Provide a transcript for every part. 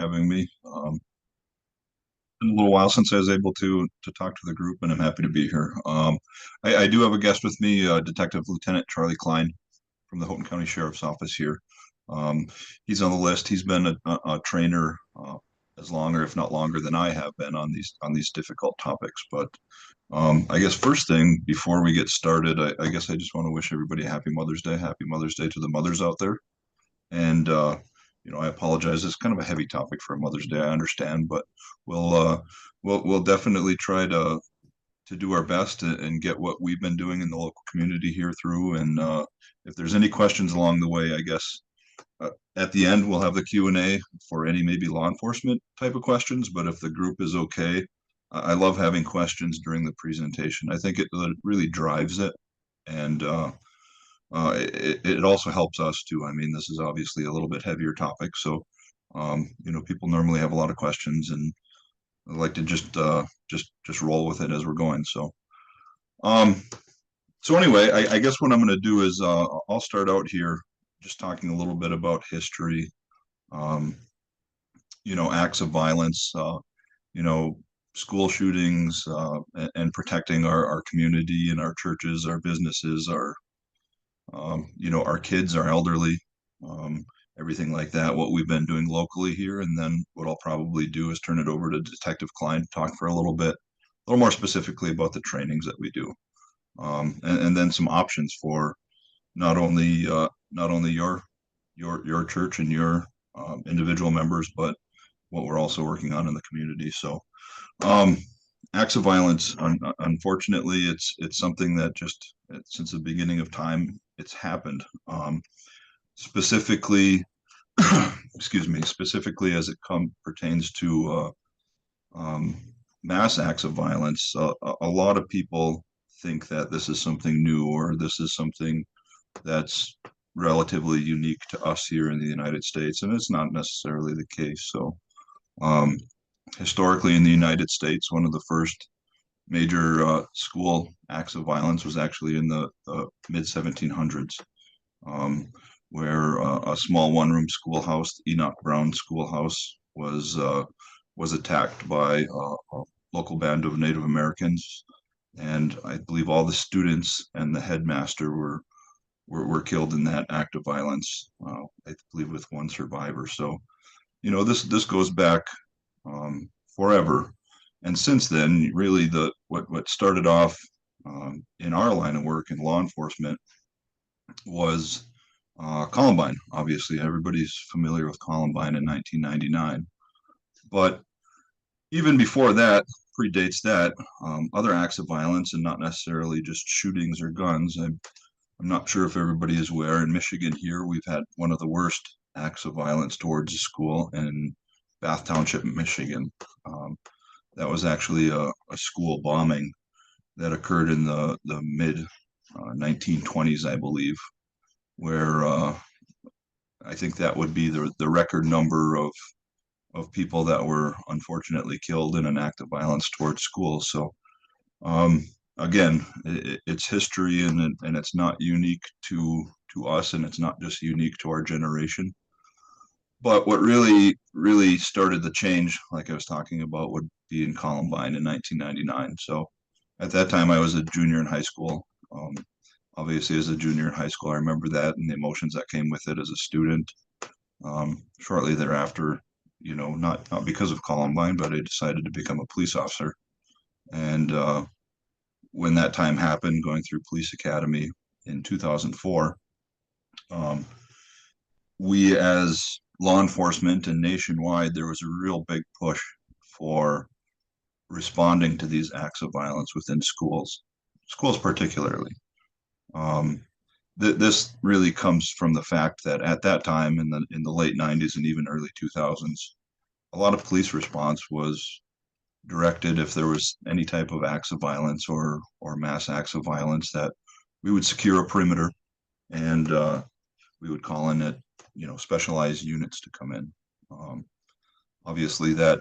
having me. Been a little while since I was able to talk to the group, and I'm happy to be here. I do have a guest with me, Detective Lieutenant Charlie Klein from the Houghton County Sheriff's Office here. Um, he's on the list. He's been a trainer as long, or if not longer, than I have been on these difficult topics. But I guess first thing before we get started, I guess I just want to wish everybody a happy Mother's Day. Happy Mother's Day to the mothers out there. And I apologize. It's kind of a heavy topic for a Mother's Day. I understand, but we'll uh, we'll definitely try to do our best and get what we've been doing in the local community here through. And if there's any questions along the way, I guess at the end we'll have the Q&A for any maybe law enforcement type of questions. But if the group is okay, I love having questions during the presentation. I think it really drives it, and it also helps us too. I mean, this is obviously a little bit heavier topic, so people normally have a lot of questions, and I like to just roll with it as we're going. Um, so anyway, I guess what I'm going to do is I'll start out here just talking a little bit about history, um, acts of violence, you know, school shootings, and protecting our community and our churches, our businesses, our kids, our elderly, um, everything like that, what we've been doing locally here. And then what I'll probably do is turn it over to Detective Klein to talk for a little more specifically about the trainings that we do. And then some options for not only your church and your individual members, but what we're also working on in the community. So, um, acts of violence, unfortunately, it's something that just since the beginning of time, it's happened. Specifically, excuse me, specifically as it pertains to um, mass acts of violence, a lot of people think that this is something new, or this is something that's relatively unique to us here in the United States, and it's not necessarily the case. So, um, historically in the United States, one of the first major school acts of violence was actually in the mid 1700s, um, where a small one-room schoolhouse, Enoch Brown Schoolhouse, was attacked by a local band of Native Americans, and I believe all the students and the headmaster were killed in that act of violence. I believe with one survivor. So this goes back forever, and since then, really what started off in our line of work in law enforcement was Columbine. Obviously, everybody's familiar with Columbine in 1999, but even before that, predates that, other acts of violence, and not necessarily just shootings or guns. I'm not sure if everybody is aware. In Michigan here, we've had one of the worst acts of violence towards a school in Bath Township, Michigan. That was actually a school bombing that occurred in the mid 1920s, I believe, where I think that would be the record number of people that were unfortunately killed in an act of violence towards schools. So um, again, it's history, and it's not unique to us, and it's not just unique to our generation. But what really started the change, like I was talking about, would be in Columbine in 1999. So at that time, I was a junior in high school. Obviously, as a junior in high school, I remember that and the emotions that came with it as a student. Shortly thereafter, not because of Columbine, but I decided to become a police officer. And when that time happened, going through police academy in 2004, um, we as law enforcement and nationwide, there was a real big push for responding to these acts of violence within schools particularly. Um, this really comes from the fact that at that time in the late 90s and even early 2000s, a lot of police response was directed if there was any type of acts of violence or mass acts of violence, that we would secure a perimeter, and we would call in it specialized units to come in. Um, Obviously, that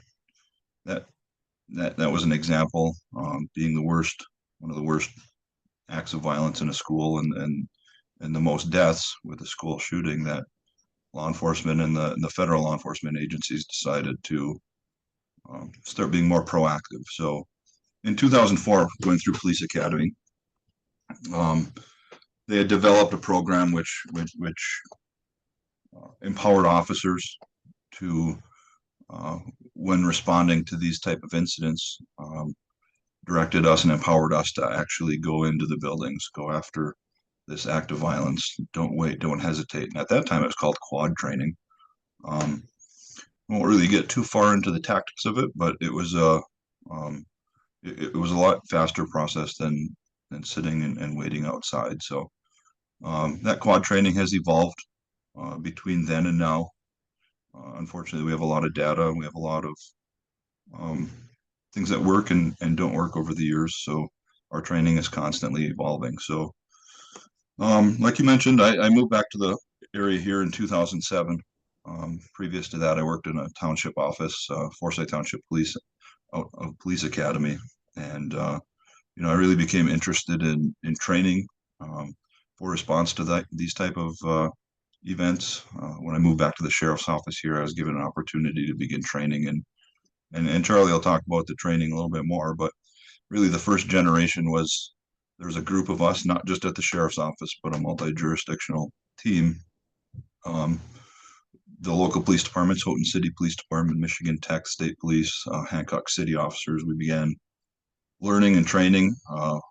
that was an example, being one of the worst acts of violence in a school, and the most deaths with a school shooting. law enforcement and the federal law enforcement agencies decided to start being more proactive. So in 2004, going through police academy, um, they had developed a program which empowered officers to, when responding to these type of incidents, directed us and empowered us to actually go into the buildings, go after this act of violence. Don't wait, don't hesitate. And at that time, it was called quad training. Um, won't really get too far into the tactics of it, but it was um, it was a lot faster process than sitting and waiting outside. So that quad training has evolved between then and now. Unfortunately, we have a lot of data. We have a lot of um, things that work and don't work over the years. So our training is constantly evolving. So like you mentioned, I moved back to the area here in 2007. Previous to that, I worked in a township office, Forsyth Township Police, out of Police Academy, and I really became interested in training for response to these type of events. When I moved back to the sheriff's office here, I was given an opportunity to begin training, and Charlie will talk about the training a little bit more, but really the first generation was there was a group of us, not just at the sheriff's office, but a multi-jurisdictional team. Um, the local police departments, Houghton City Police Department, Michigan Tech State Police, Hancock City officers, we began learning and training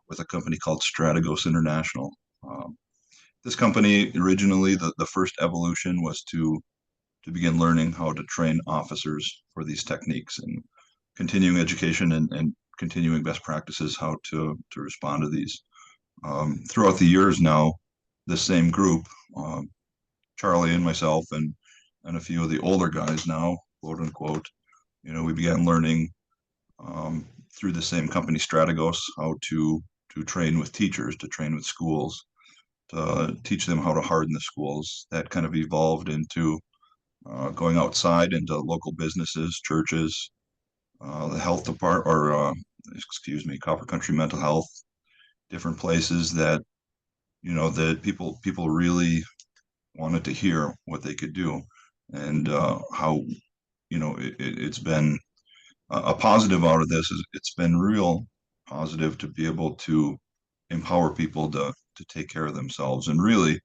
with a company called Strategos International. This company originally, the first evolution was to begin learning how to train officers for these techniques and continuing education and continuing best practices how to respond to these. Throughout the years now, this same group, Charlie and myself and a few of the older guys now, quote unquote, we began learning through the same company, Strategos, how to train with teachers, to train with schools, to teach them how to harden the schools. That kind of evolved into going outside into local businesses, churches, the health department, or excuse me, Copper Country Mental Health, different places that that people really wanted to hear what they could do, and how it's been a positive out of this is it's been real positive to be able to empower people to take care of themselves, and really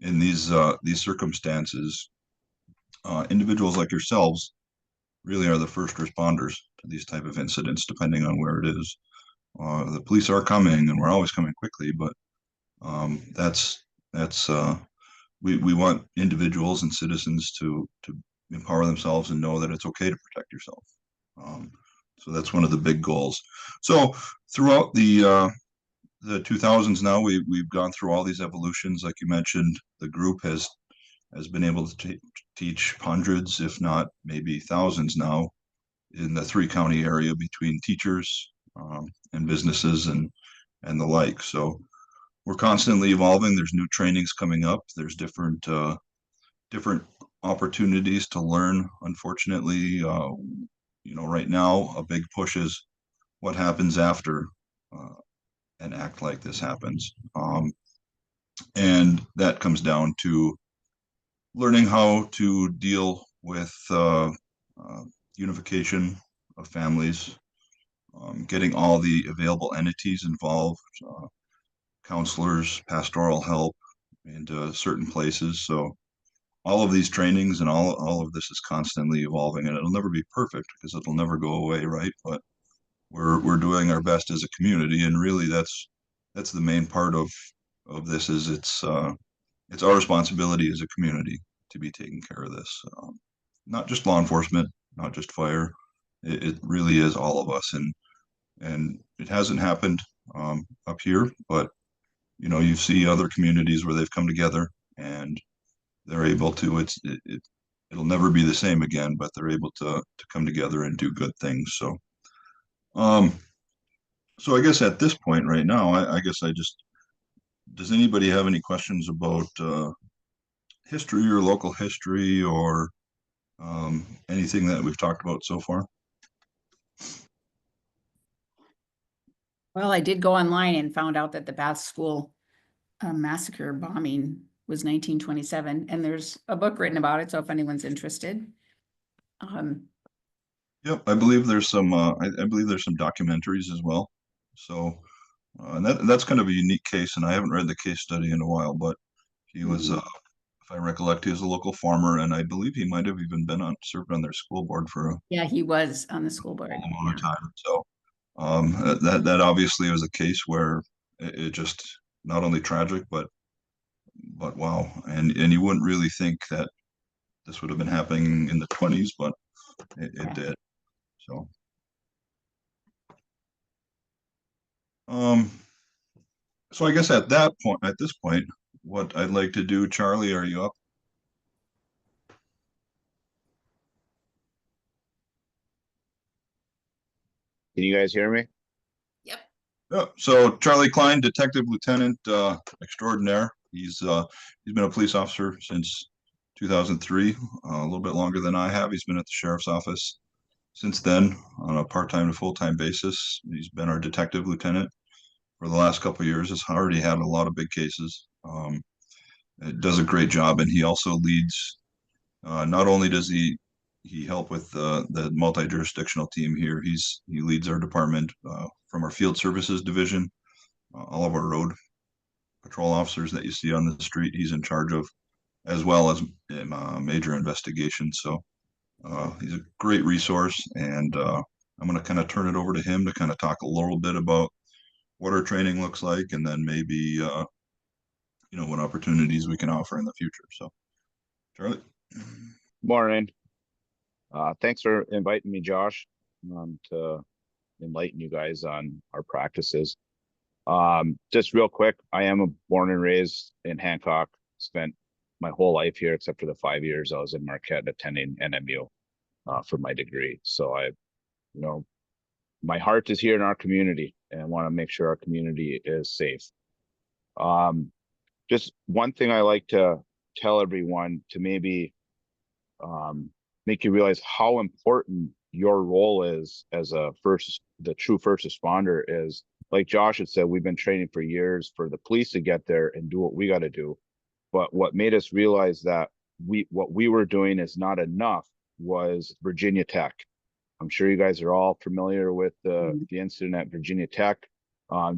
in these circumstances, individuals like yourselves really are the first responders to these type of incidents, depending on where it is. The police are coming, and we're always coming quickly, but that's we want individuals and citizens to empower themselves and know that it's okay to protect yourself. Um, so that's one of the big goals. So throughout the 2000s now, we've gone through all these evolutions. Like you mentioned, the group has been able to teach hundreds, if not maybe thousands now, in the 3 county area between teachers and businesses and the like. So we're constantly evolving. There's new trainings coming up. There's different opportunities to learn. Unfortunately, right now a big push is what happens after uh, an act like this happens, and that comes down to learning how to deal with unification of families, getting all the available entities involved, counselors, pastoral help into certain places. So all of these trainings and all of this is constantly evolving, and it'll never be perfect because it'll never go away, right? But we're doing our best as a community, and really that's the main part of this is it's our responsibility as a community to be taking care of this. Not just law enforcement, not just fire. It really is all of us, and it hasn't happened up here, but you see other communities where they've come together and they're able to. It'll never be the same again, but they're able to come together and do good things. Um, so I guess at this point right now, I guess I just does anybody have any questions about history or local history or anything that we've talked about so far? Well, I did go online and found out that the Bath School massacre bombing was 1927, and there's a book written about it. So if anyone's interested, Yep, I believe there's some. I believe there's some documentaries as well. So, and that's kind of a unique case, and I haven't read the case study in a while. But he was, if I recollect, he was a local farmer, and I believe he might have even been served on their school board for a yeah, he was on the school board. long amount of time. So, that obviously was a case where it just not only tragic, but wow, and you wouldn't really think that this would have been happening in the 20s, but it did. So, um, so I guess at this point, what I'd like to do, Charlie, are you up? Can you guys hear me? Yep. Yeah. So Charlie Klein, Detective Lieutenant extraordinaire. He's been a police officer since 2003, a little bit longer than I have. He's been at the sheriff's office since then on a part-time to full-time basis. He's been our detective lieutenant for the last couple of years. Has already had a lot of big cases. It does a great job, and he also leads. Not only does he help with the multi-jurisdictional team here, he leads our department from our field services division. All of our road patrol officers that you see on the street, he's in charge of, as well as major investigations. So he's a great resource, and I'm going to kind of turn it over to him to kind of talk a little bit about what our training looks like, and then maybe what opportunities we can offer in the future. So, Charlie. Morning. Thanks for inviting me, Josh, to enlighten you guys on our practices. Just real quick, I am born and raised in Hancock. Spent my whole life here except for the 5 years I was in Marquette attending NMU for my degree. So my heart is here in our community, and I want to make sure our community is safe. Just one thing I like to tell everyone to maybe make you realize how important your role is as the true first responder is. Like Josh had said, we've been training for years for the police to get there and do what we got to do. But what made us realize that what we were doing is not enough was Virginia Tech. I'm sure you guys are all familiar with the incident at Virginia Tech.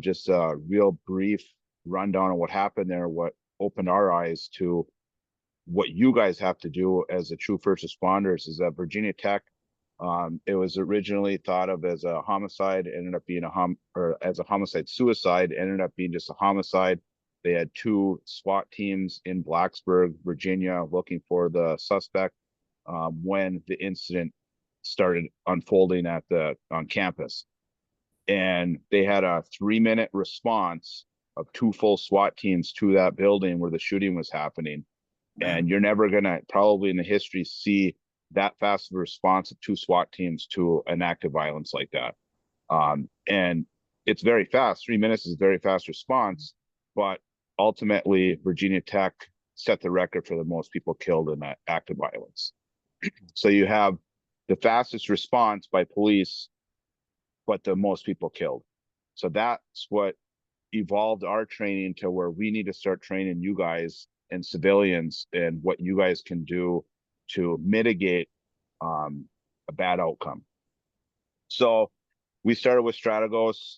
Just a real brief rundown of what happened there, what opened our eyes to what you guys have to do as a true first responders is that Virginia Tech, it was originally thought of as a homicide, ended up being as a homicide suicide, ended up being just a homicide. They had 2 SWAT teams in Blacksburg, Virginia, looking for the suspect when the incident started unfolding on campus. And they had a 3-minute response of 2 full SWAT teams to that building where the shooting was happening. And you're never going to probably in the history see that fast of a response of 2 SWAT teams to an act of violence like that. And it's very fast. 3 minutes is a very fast response, but ultimately Virginia Tech set the record for the most people killed in that act of violence. So you have the fastest response by police, but the most people killed. So that's what evolved our training to where we need to start training you guys and civilians and what you guys can do to mitigate a bad outcome. So we started with Strategos.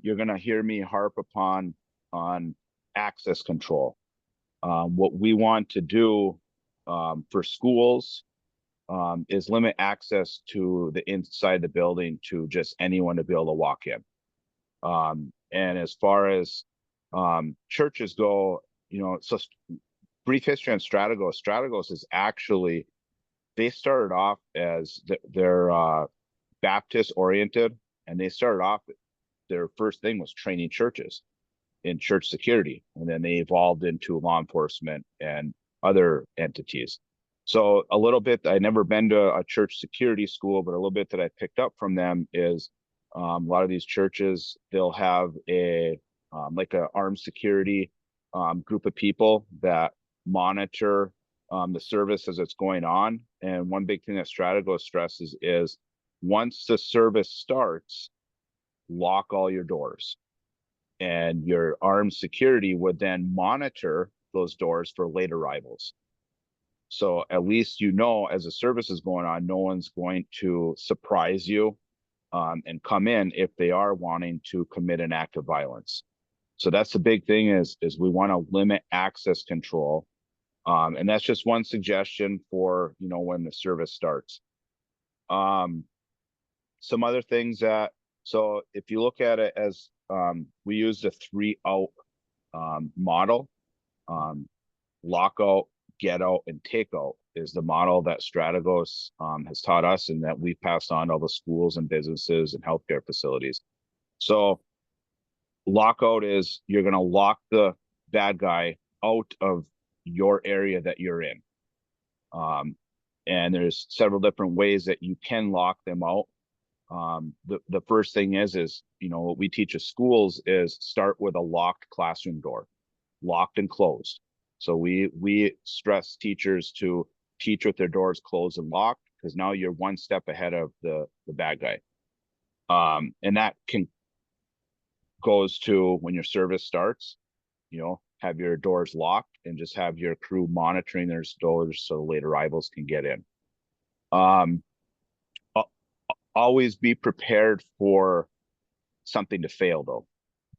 You're going to hear me harp upon on access control. What we want to do for schools is limit access to the inside the building to just anyone to be able to walk in. And as far as churches go, so brief history on Strategos. Strategos is actually, they started off as they're Baptist oriented, and they started off, their first thing was training churches in church security. And then they evolved into law enforcement and other entities. So a little bit, I never been to a church security school, but a little bit that I picked up from them is a lot of these churches, they'll have like a armed security group of people that monitor the service as it's going on. And one big thing that Strategos stresses is once the service starts, lock all your doors. And your armed security would then monitor those doors for late arrivals. So at least you know, as the service is going on, no one's going to surprise you and come in if they are wanting to commit an act of violence. So that's the big thing is we want to limit access control. And that's just one suggestion for, you know, when the service starts. Some other things that, so if you look at it as, we use the 3-out model, lockout, get out, and take out is the model that Strategos has taught us and that we passed on to all the schools and businesses and healthcare facilities. So lockout is you're going to lock the bad guy out of your area that you're in. And there's several different ways that you can lock them out. The first thing is, you know, what we teach at schools is start with a locked classroom door, locked and closed. So we stress teachers to teach with their doors closed and locked, because now you're one step ahead of the bad guy. And that goes to when your service starts, you know, have your doors locked and just have your crew monitoring their doors so late arrivals can get in. Always be prepared for something to fail though.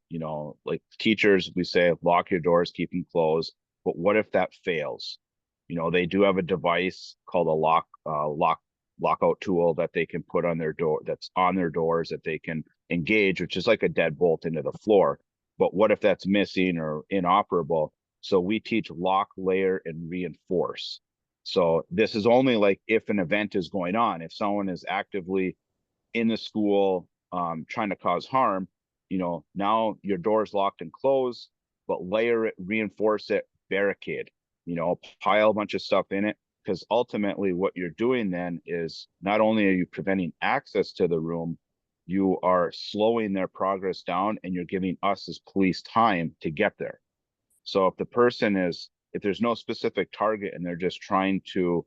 You know, like teachers, we say lock your doors, keep them closed. But what if that fails? You know, they do have a device called a lockout tool that they can put on their door, that's on their doors, that they can engage, which is like a deadbolt into the floor. But what if that's missing or inoperable? So we teach lock, layer, and reinforce. So this is only like if an event is going on, if someone is actively in the school trying to cause harm, you know, now your door is locked and closed, but layer it, reinforce it, barricade, you know, pile a bunch of stuff in it, because ultimately what you're doing then is not only are you preventing access to the room, you are slowing their progress down and you're giving us as police time to get there. So if the person is, if there's no specific target and they're just trying to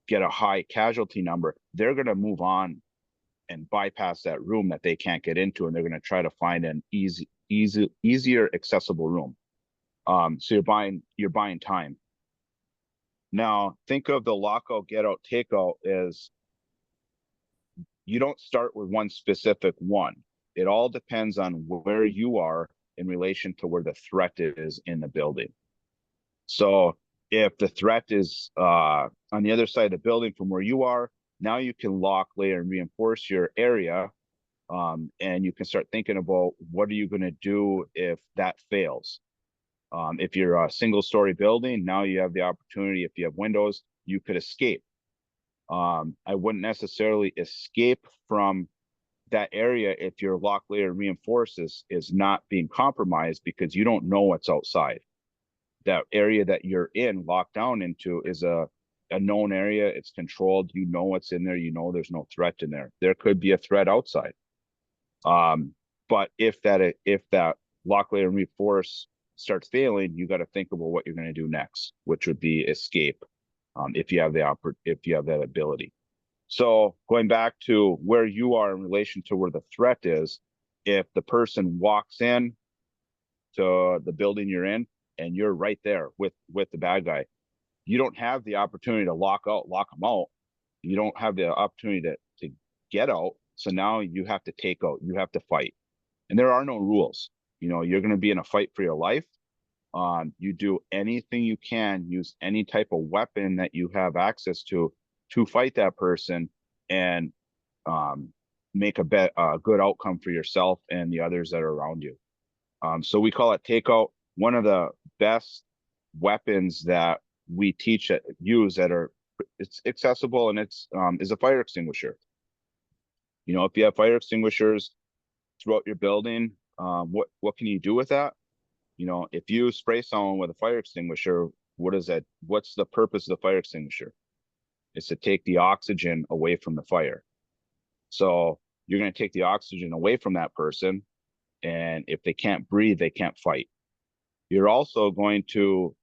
get a high casualty number, they're going to move on and bypass that room that they can't get into, and they're going to try to find an easier accessible room. So you're buying time. Now think of the lockout, get out, take out as you don't start with one specific one. It all depends on where you are in relation to where the threat is in the building. So if the threat is on the other side of the building from where you are, now you can lock, layer, and reinforce your area. And you can start thinking about what are you going to do if that fails. If you're a single-story building, now you have the opportunity, if you have windows, you could escape. I wouldn't necessarily escape from that area if your lock, layer, reinforces is not being compromised, because you don't know what's outside. That area that you're in, locked down into, is a known area. It's controlled. You know what's in there. You know there's no threat in there. There could be a threat outside. But if that lock, layer, and reinforce starts failing, you got to think about what you're going to do next, which would be escape, if you have that ability. So going back to where you are in relation to where the threat is, if the person walks in to the building you're in and you're right there with the bad guy, you don't have the opportunity to lock them out. You don't have the opportunity to get out. So now you have to take out, you have to fight. And there are no rules. You know, you're going to be in a fight for your life. You do anything you can, use any type of weapon that you have access to fight that person and make a good outcome for yourself and the others that are around you. So we call it takeout. One of the best weapons that we use that it's accessible, and is a fire extinguisher. You know, if you have fire extinguishers throughout your building, what can you do with that? You know, if you spray someone with a fire extinguisher, what's the purpose of the fire extinguisher? It's to take the oxygen away from the fire. So you're going to take the oxygen away from that person, and if they can't breathe, they can't fight. You're also going to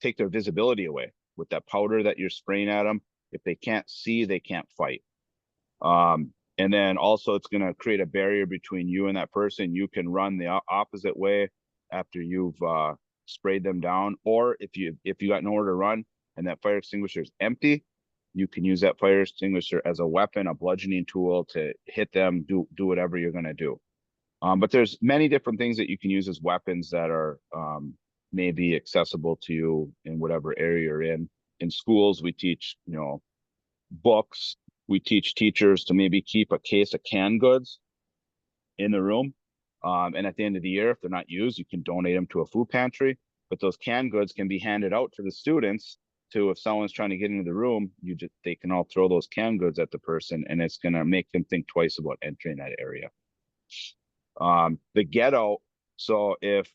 take their visibility away with that powder that you're spraying at them. If they can't see, they can't fight. And then also it's going to create a barrier between you and that person. You can run the opposite way. after you've sprayed them down, or if you got nowhere to run and that fire extinguisher is empty, you can use that fire extinguisher as a weapon, a bludgeoning tool to hit them, do whatever you're going to do. But there's many different things that you can use as weapons that are maybe accessible to you in whatever area you're in. In schools, we teach, books. We teach teachers to maybe keep a case of canned goods in the room. And at the end of the year, if they're not used, you can donate them to a food pantry. But those canned goods can be handed out to the students to, if someone's trying to get into the room, they can all throw those canned goods at the person, and it's going to make them think twice about entering that area. The get out. So if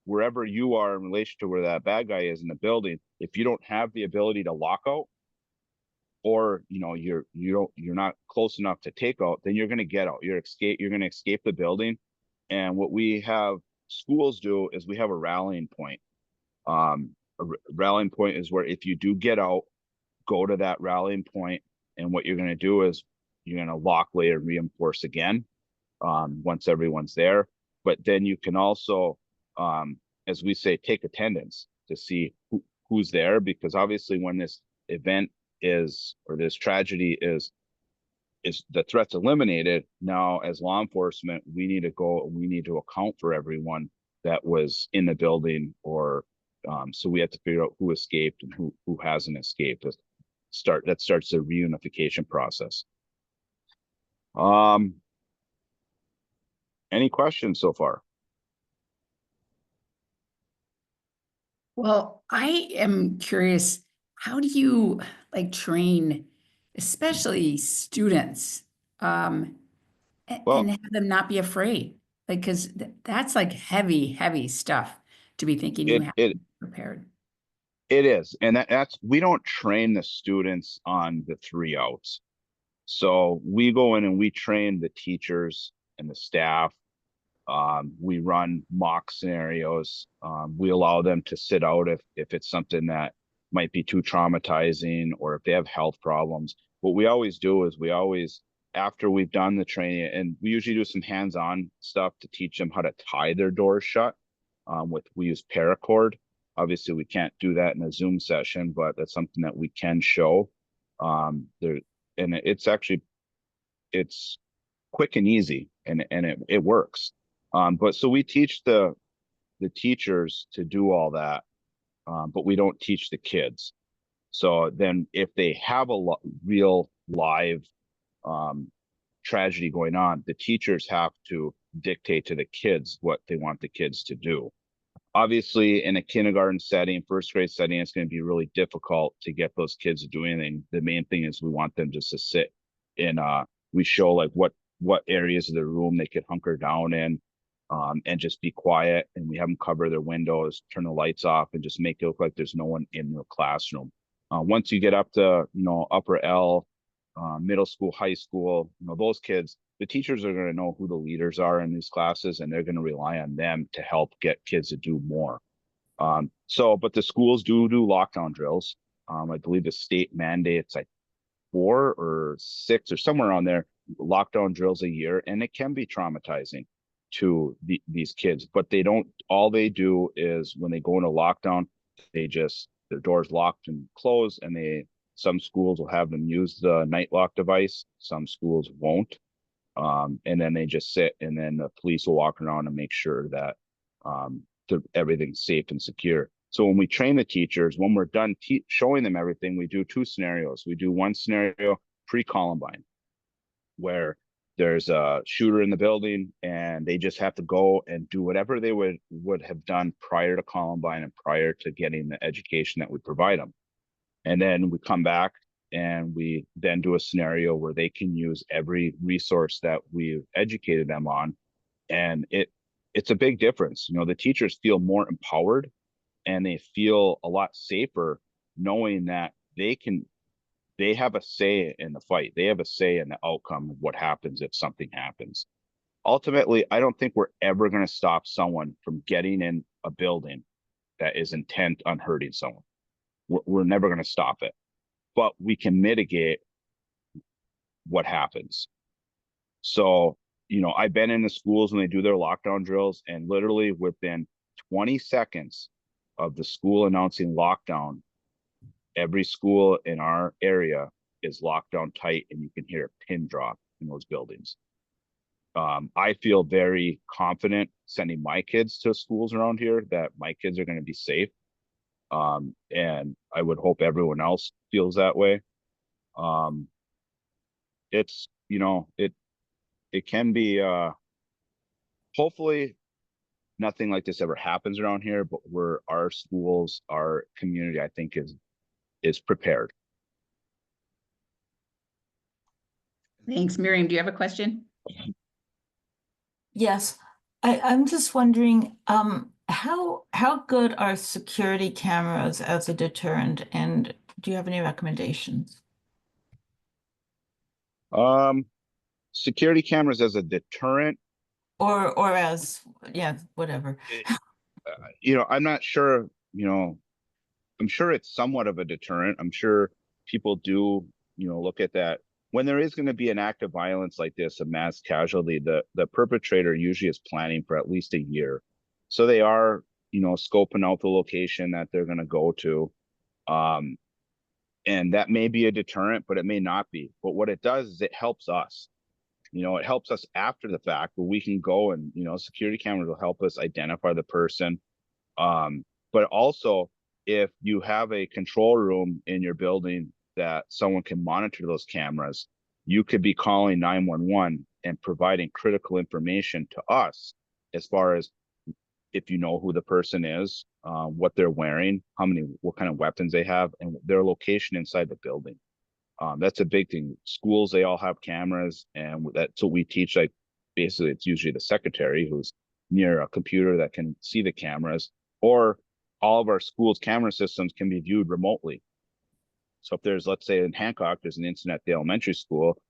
wherever you are in relation to where that bad guy is in the building, if you don't have the ability to lock out, or you're not close enough to take out, then you're going to get out. You're going to escape the building. And what we have schools do is we have a rallying point. A rallying point is where if you do get out, go to that rallying point, and what you're going to do is you're going to lock, later, reinforce again once everyone's there. But then you can also, as we say, take attendance to see who's there, because obviously when this event or this tragedy is the threat's eliminated, now as law enforcement, we need to account for everyone that was in the building, or so we have to figure out who escaped and who hasn't escaped. That starts the reunification process. Any questions so far? Well, I am curious, how do you train, especially students, and have them not be afraid? Because that's heavy stuff to be thinking you have to be prepared. It is. And that's, we don't train the students on the 3 outs. So we go in and we train the teachers and the staff. We run mock scenarios. We allow them to sit out if it's something that might be too traumatizing, or if they have health problems. What we always do is after we've done the training, and we usually do some hands-on stuff to teach them how to tie their doors shut. We use paracord. Obviously, we can't do that in a Zoom session, but that's something that we can show. It's quick and easy, and it works. But so we teach the teachers to do all that, but we don't teach the kids. So then if they have a real live tragedy going on, the teachers have to dictate to the kids what they want the kids to do. Obviously, in a kindergarten setting, first grade setting, it's going to be really difficult to get those kids to do anything. The main thing is we want them just to sit in. We show what areas of the room they could hunker down in, and just be quiet. And we have them cover their windows, turn the lights off, and just make it look like there's no one in the classroom. Once you get up to upper L, middle school, high school, those kids, the teachers are going to know who the leaders are in these classes, and they're going to rely on them to help get kids to do more. But the schools do lockdown drills. I believe the state mandates 4 or 6 or somewhere on there lockdown drills a year, and it can be traumatizing to these kids. But all they do is when they go into lockdown, their doors locked and closed, and some schools will have them use the night lock device, some schools won't. And then they just sit, and then the police will walk around and make sure that everything's safe and secure. So when we train the teachers, when we're done showing them everything, we do 2 scenarios. We do one scenario pre-Columbine, where there's a shooter in the building, and they just have to go and do whatever they would have done prior to Columbine and prior to getting the education that we provide them. And then we come back, and we then do a scenario where they can use every resource that we've educated them on. And it's a big difference. The teachers feel more empowered, and they feel a lot safer knowing that they have a say in the fight. They have a say in the outcome of what happens if something happens. Ultimately, I don't think we're ever going to stop someone from getting in a building that is intent on hurting someone. We're never going to stop it, but we can mitigate what happens. So I've been in the schools when they do their lockdown drills, and literally within 20 seconds of the school announcing lockdown, every school in our area is locked down tight, and you can hear a pin drop in those buildings. I feel very confident sending my kids to schools around here that my kids are going to be safe. And I would hope everyone else feels that way. It's, it can be, hopefully nothing like this ever happens around here, but our schools, our community, I think is prepared. Thanks. Miriam, do you have a question? Yes, I'm just wondering, how good are security cameras as a deterrent, and do you have any recommendations? Security cameras as a deterrent, Or as, yeah, whatever. I'm not sure, I'm sure it's somewhat of a deterrent. I'm sure people do, look at that. When there is going to be an act of violence like this, a mass casualty, the perpetrator usually is planning for at least a year. So they are, scoping out the location that they're going to go to. And that may be a deterrent, but it may not be. But what it does is it helps us. It helps us after the fact, where we can go and, security cameras will help us identify the person. But also, if you have a control room in your building that someone can monitor those cameras, you could be calling 911 and providing critical information to us as far as if you know who the person is, what they're wearing, what kind of weapons they have, and their location inside the building. That's a big thing. Schools, they all have cameras, and that's what we teach. Like, basically, it's usually the secretary who's near a computer that can see the cameras, or all of our schools' camera systems can be viewed remotely. So if there's, let's say in Hancock, there's an incident at the elementary school,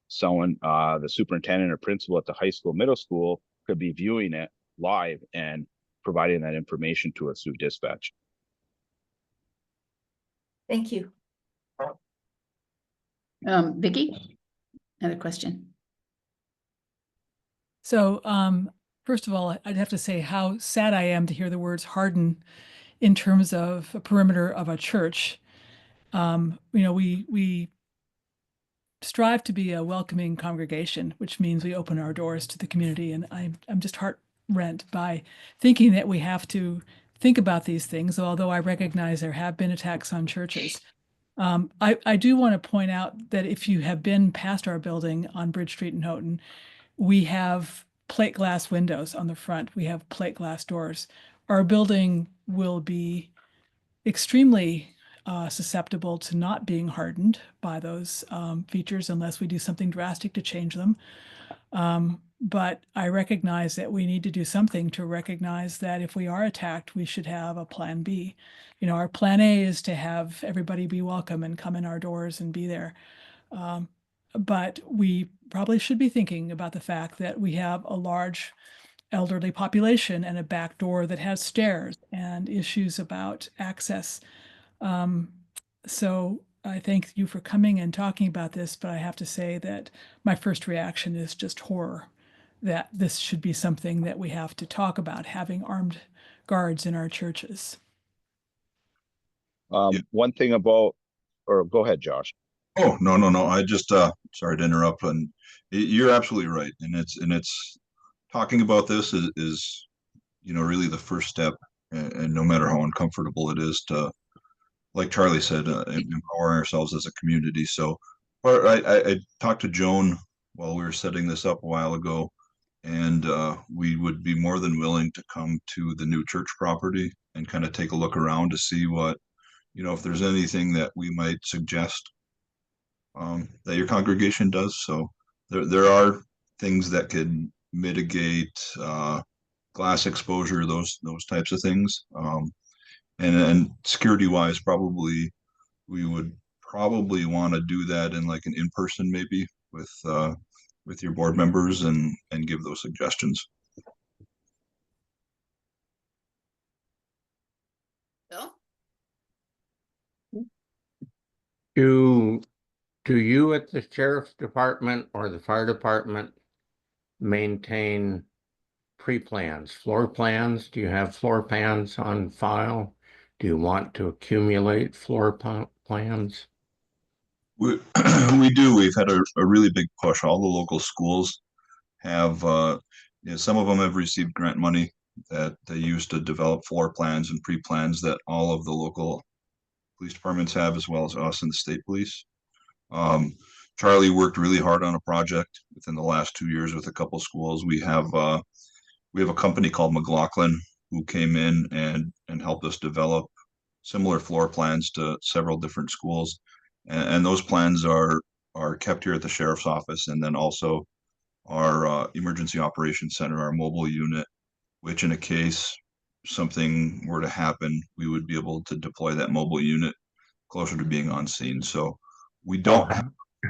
someone, the superintendent or principal at the high school, middle school could be viewing it live and providing that information to us through dispatch. Thank you. Vicky, another question. So, first of all, I'd have to say how sad I am to hear the words harden in terms of a perimeter of a church. We strive to be a welcoming congregation, which means we open our doors to the community. And I'm just heart-rent by thinking that we have to think about these things, although I recognize there have been attacks on churches. I do want to point out that if you have been past our building on Bridge Street in Houghton, we have plate glass windows on the front. We have plate glass doors. Our building will be extremely susceptible to not being hardened by those features unless we do something drastic to change them. But I recognize that we need to do something to recognize that if we are attacked, we should have a plan B. Our plan A is to have everybody be welcome and come in our doors and be there. But we probably should be thinking about the fact that we have a large elderly population and a back door that has stairs and issues about access. So I thank you for coming and talking about this, but I have to say that my first reaction is just horror, that this should be something that we have to talk about, having armed guards in our churches. One thing about, or go ahead, Josh. Oh, no. I just, sorry to interrupt, and you're absolutely right. And it's talking about this is, really the first step. And no matter how uncomfortable it is to, like Charlie said, empower ourselves as a community. So, I talked to Joan while we were setting this up a while ago, and we would be more than willing to come to the new church property and kind of take a look around to see what, if there's anything that we might suggest that your congregation does. So there are things that could mitigate glass exposure, those types of things. And security wise, we would probably want to do that in like an in-person, maybe with your board members and give those suggestions. Bill? Do you at the sheriff's department or the fire department maintain pre-plans, floor plans? Do you have floor plans on file? Do you want to accumulate plans? We, we do. We've had a really big push. All the local schools have, some of them have received grant money that they use to develop floor plans and pre-plans that all of the local police departments have, as well as us and the state police. Charlie worked really hard on a project within the last 2 years with a couple schools. We have a company called McLaughlin who came in and helped us develop similar floor plans to several different schools. And those plans are kept here at the sheriff's office, and then also our emergency operations center, our mobile unit, which in a case something were to happen, we would be able to deploy that mobile unit closer to being on scene. So we don't.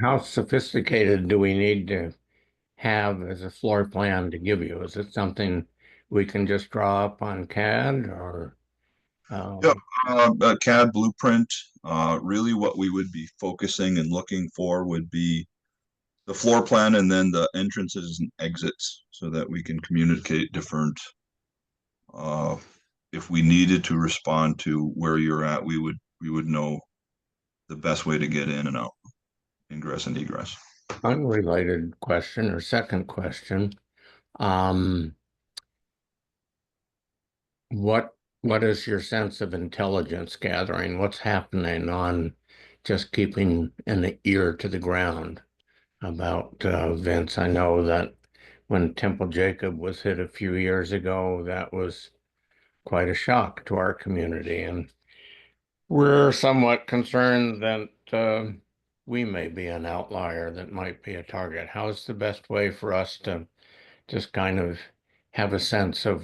How sophisticated do we need to have as a floor plan to give you? Is it something we can just draw up on CAD or? Yeah, a CAD blueprint. Really what we would be focusing and looking for would be the floor plan and then the entrances and exits so that we can communicate different. If we needed to respond to where you're at, we would know the best way to get in and out, ingress and egress. Unrelated question or second question. What is your sense of intelligence gathering? What's happening on just keeping an ear to the ground about events? I know that when Temple Jacob was hit a few years ago, that was quite a shock to our community, and we're somewhat concerned that we may be an outlier that might be a target. How's the best way for us to just kind of have a sense of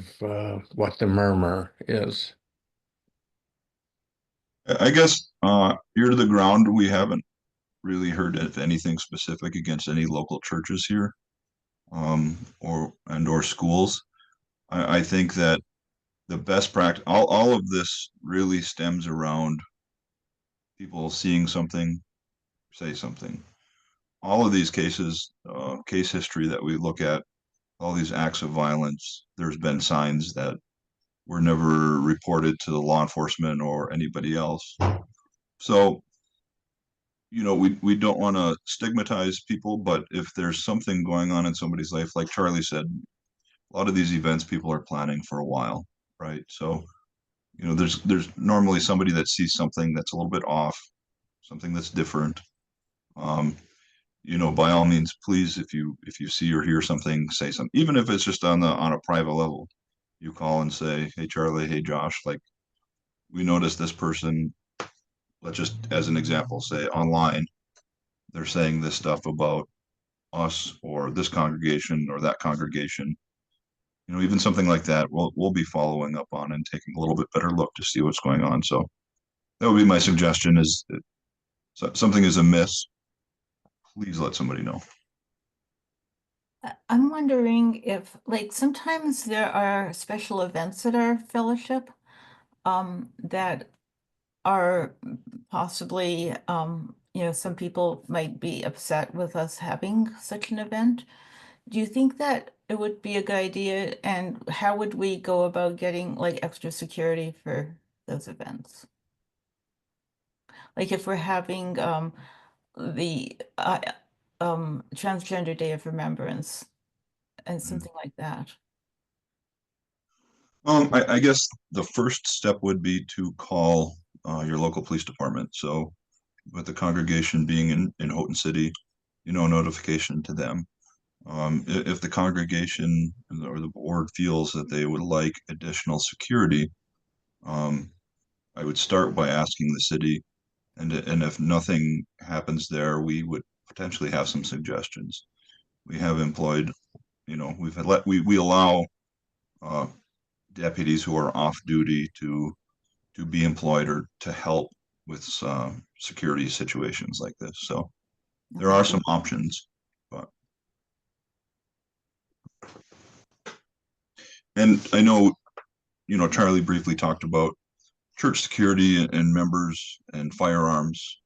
what the murmur is? I guess ear to the ground, we haven't really heard of anything specific against any local churches here, or schools. I think that the best practice, all of this really stems around people seeing something, say something. All of these cases, case history that we look at, all these acts of violence, there's been signs that were never reported to the law enforcement or anybody else. So, we don't want to stigmatize people, but if there's something going on in somebody's life, like Charlie said, a lot of these events people are planning for a while, right? So, there's normally somebody that sees something that's a little bit off, something that's different. By all means, please, if you see or hear something, say something, even if it's just on a private level. You call and say, "Hey, Charlie, hey, Josh, like we noticed this person, let's just, as an example, say online, they're saying this stuff about us or this congregation or that congregation." Even something like that, we'll be following up on and taking a little bit better look to see what's going on. So that would be my suggestion: is something is amiss, please let somebody know. I'm wondering if, like, sometimes there are special events at our fellowship that are possibly, some people might be upset with us having such an event. Do you think that it would be a good idea, and how would we go about getting like extra security for those events? Like if we're having the Transgender Day of Remembrance and something like that. I guess the first step would be to call your local police department. So with the congregation being in Houghton City, notification to them. If the congregation or the board feels that they would like additional security, I would start by asking the city, and if nothing happens there, we would potentially have some suggestions. We have employed, we allow deputies who are off duty to be employed or to help with security situations like this. So there are some options, and I know, Charlie briefly talked about church security and members and firearms.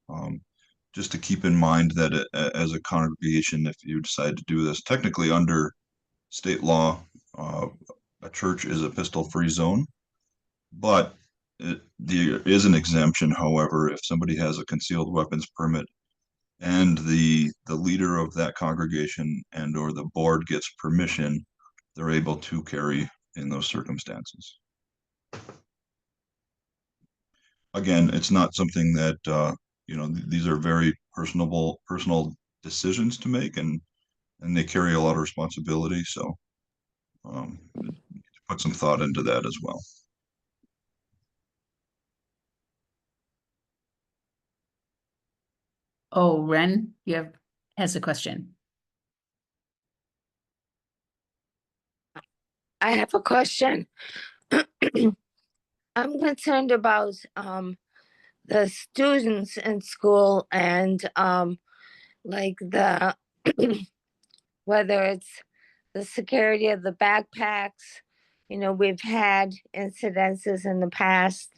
Just to keep in mind that as a congregation, if you decide to do this, technically under state law, a church is a pistol-free zone, but there is an exemption. However, if somebody has a concealed weapons permit and the leader of that congregation and or the board gets permission, they're able to carry in those circumstances. Again, it's not something that these are very personal decisions to make, and they carry a lot of responsibility. So put some thought into that as well. Oh, Ren, has a question. I have a question. I'm concerned about the students in school and like the whether it's the security of the backpacks. You know, we've had incidences in the past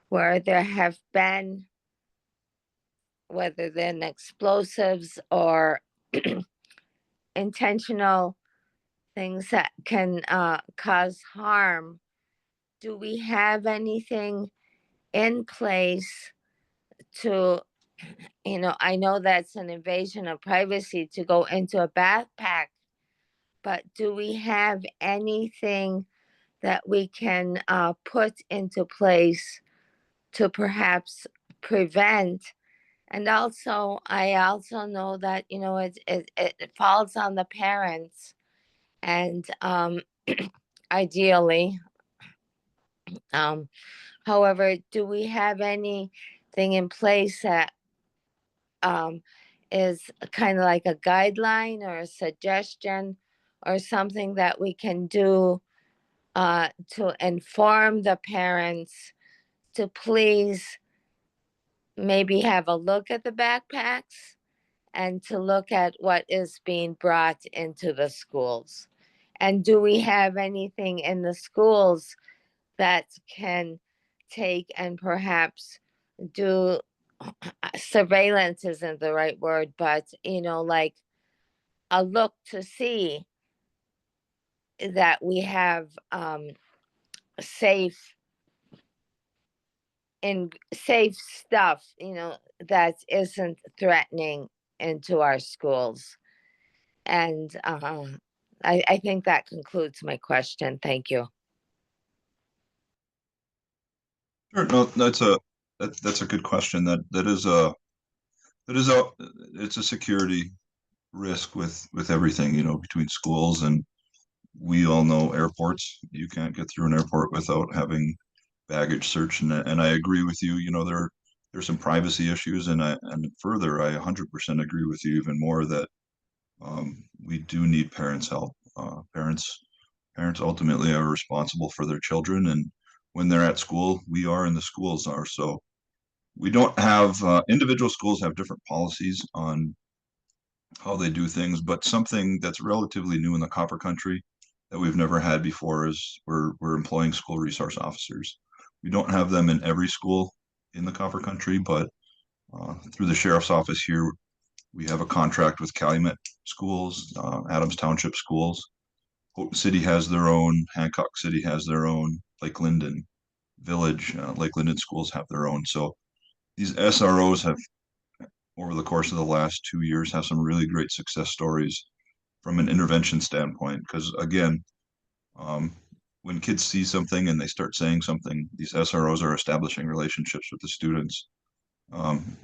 where there have been, whether they're explosives or intentional things that can cause harm. Do we have anything in place to, I know that's an invasion of privacy to go into a backpack, but do we have anything that we can put into place to perhaps prevent? And also, I also know that, it falls on the parents, and ideally, however, do we have anything in place that is kind of like a guideline or a suggestion or something that we can do to inform the parents to please maybe have a look at the backpacks and to look at what is being brought into the schools? And do we have anything in the schools that can take and perhaps do surveillance isn't the right word, but like a look to see that we have safe stuff, that isn't threatening into our schools. And I think that concludes my question. Thank you. Sure. No, that's a good question. It's a security risk with everything, between schools, and we all know airports. You can't get through an airport without having baggage search, and I agree with you. There's some privacy issues, and further, I 100% agree with you even more that we do need parents' help. Parents ultimately are responsible for their children, and when they're at school, we are, and the schools are. So we don't have individual schools have different policies on how they do things, but something that's relatively new in the Copper Country that we've never had before is we're employing school resource officers. We don't have them in every school in the Copper Country, but through the sheriff's office here, we have a contract with Calumet schools, Adams Township schools. Houghton City has their own, Hancock City has their own, Lake Linden Village, Lake Linden schools have their own. So these SROs have, over the course of the last 2 years, have some really great success stories from an intervention standpoint. Because again, when kids see something and they start saying something, these SROs are establishing relationships with the students.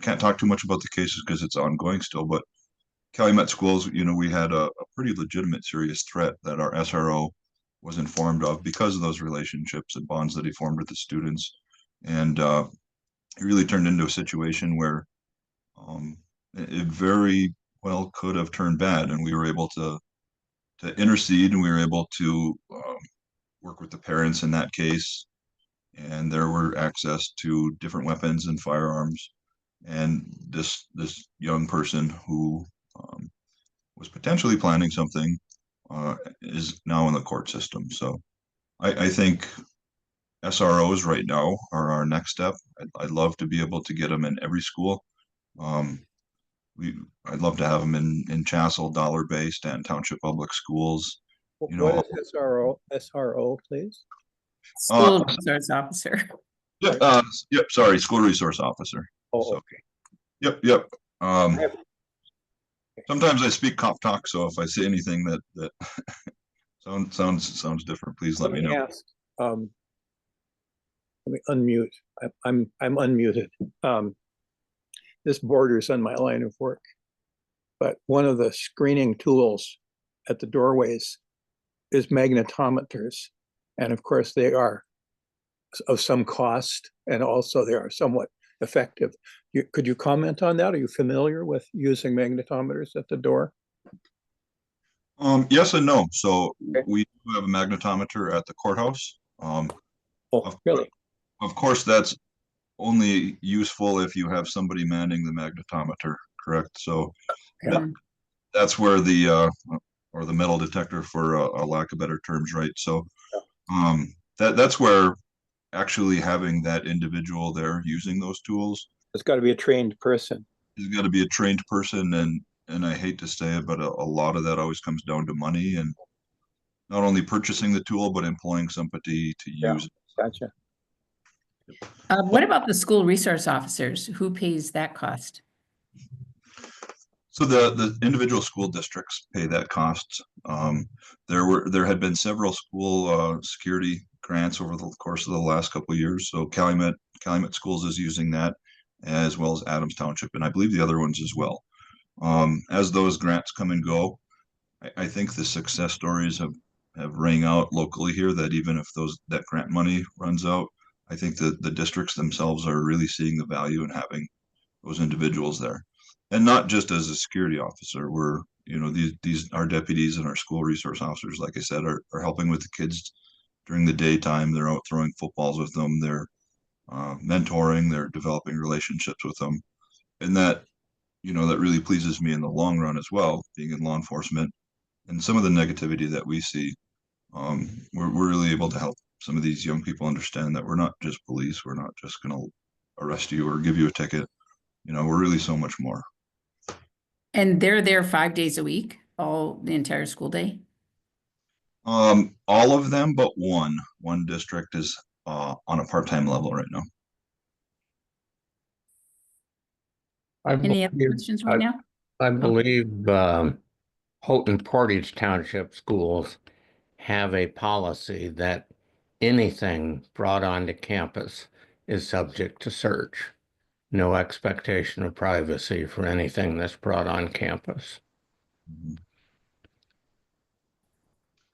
Can't talk too much about the cases because it's ongoing still, but Calumet schools, we had a pretty legitimate serious threat that our SRO was informed of because of those relationships and bonds that he formed with the students. And it really turned into a situation where it very well could have turned bad, and we were able to intercede, and we were able to work with the parents in that case, and there were access to different weapons and firearms, and this young person who was potentially planning something is now in the court system. So I think SROs right now are our next step. I'd love to be able to get them in every school. I'd love to have them in Chassell, Dollar Bay, Stanton Township Public Schools, You What know, is SRO, please? School resource officer. yep, sorry, school resource officer. Oh, So, okay. Yep. I have- Sometimes I speak cop talk, so if I say anything that sounds different, please let me know. ask, let me unmute. I'm unmuted. This borders on my line of work, but one of the screening tools at the doorways is magnetometers, and of course they are of some cost, and also they are somewhat effective. Could you comment on that? Are you familiar with using magnetometers at the door? Yes and no. So Okay. we do have a magnetometer at the courthouse. Oh, really? Of course, that's only useful if you have somebody manning the magnetometer, correct? So Yeah. that's where the or the metal detector, for a lack of better terms, right? So that's where actually having that individual there using those tools, It's got to be a trained person. you've got to be a trained person, and I hate to say it, but a lot of that always comes down to money, and not only purchasing the tool but employing somebody to use it. Gotcha. What about the school resource officers? Who pays that cost? So the individual school districts pay that cost. There had been several school security grants over the course of the last couple of years. So Calumet Schools is using that, as well as Adams Township, and I believe the other ones as well. As those grants come and go, I think the success stories have rang out locally here, that even if that grant money runs out, I think that the districts themselves are really seeing the value in having those individuals there. And not just as a security officer, we're, these our deputies and our school resource officers, like I said, are helping with the kids during the daytime. They're out throwing footballs with them. They're mentoring, they're developing relationships with them. And that really pleases me in the long run as well, being in law enforcement. And some of the negativity that we see, we're really able to help some of these young people understand that we're not just police. We're not just going to arrest you or give you a ticket. We're really so much more. And they're there 5 days a week, the entire school day? All of them but one district is on a part-time level right now. Any other questions right now? I believe Houghton Portage Township schools have a policy that anything brought onto campus is subject to search. No expectation of privacy for anything that's brought on campus.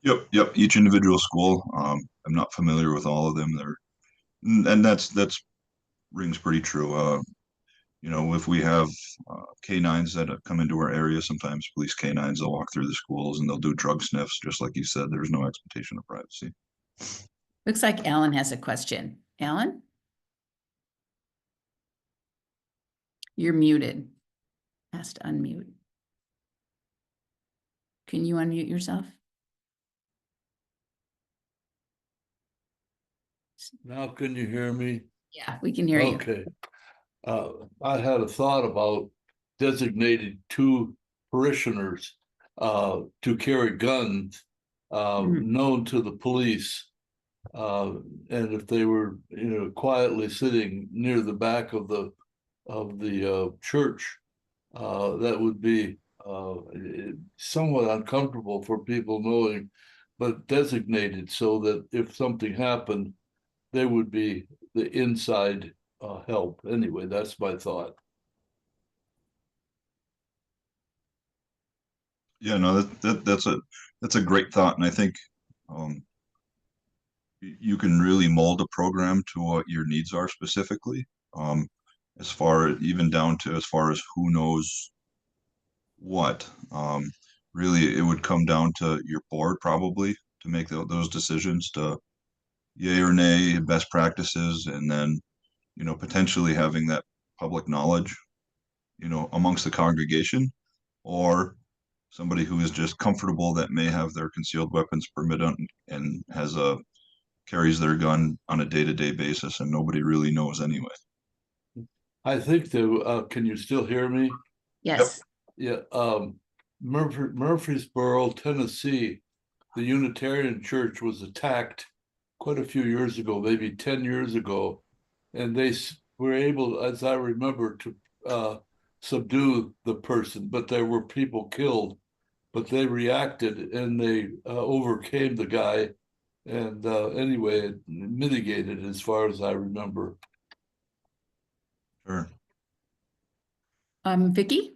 Yep. Each individual school. I'm not familiar with all of them. And that's rings pretty true. If we have canines that come into our area, sometimes police canines, they'll walk through the schools and they'll do drug sniffs, just like you said. There's no expectation of privacy. Looks like Alan has a question. Alan? You're muted. Has to unmute. Can you unmute yourself? Now can you hear me? Yeah, we can hear you. Okay. I had a thought about designated two parishioners to carry guns known to the police. And if they were, quietly sitting near the back of the church, that would be somewhat uncomfortable for people knowing, but designated so that if something happened, they would be the inside help. Anyway, that's my thought. Yeah, no, that's a great thought, and I think you can really mold a program to what your needs are specifically. As far as who knows what. Really, it would come down to your board probably to make those decisions, to yay or nay best practices, and then potentially having that public knowledge amongst the congregation, or somebody who is just comfortable that may have their concealed weapons permit and carries their gun on a day-to-day basis, and nobody really knows anyway. I think can you still hear me? Yes. Yeah. Murfreesboro, Tennessee the Unitarian Church was attacked quite a few years ago, maybe 10 years ago, and they were able, as I remember, to subdue the person, but there were people killed. But they reacted and they overcame the guy, and anyway, it mitigated as far as I remember. Sure. Vicky?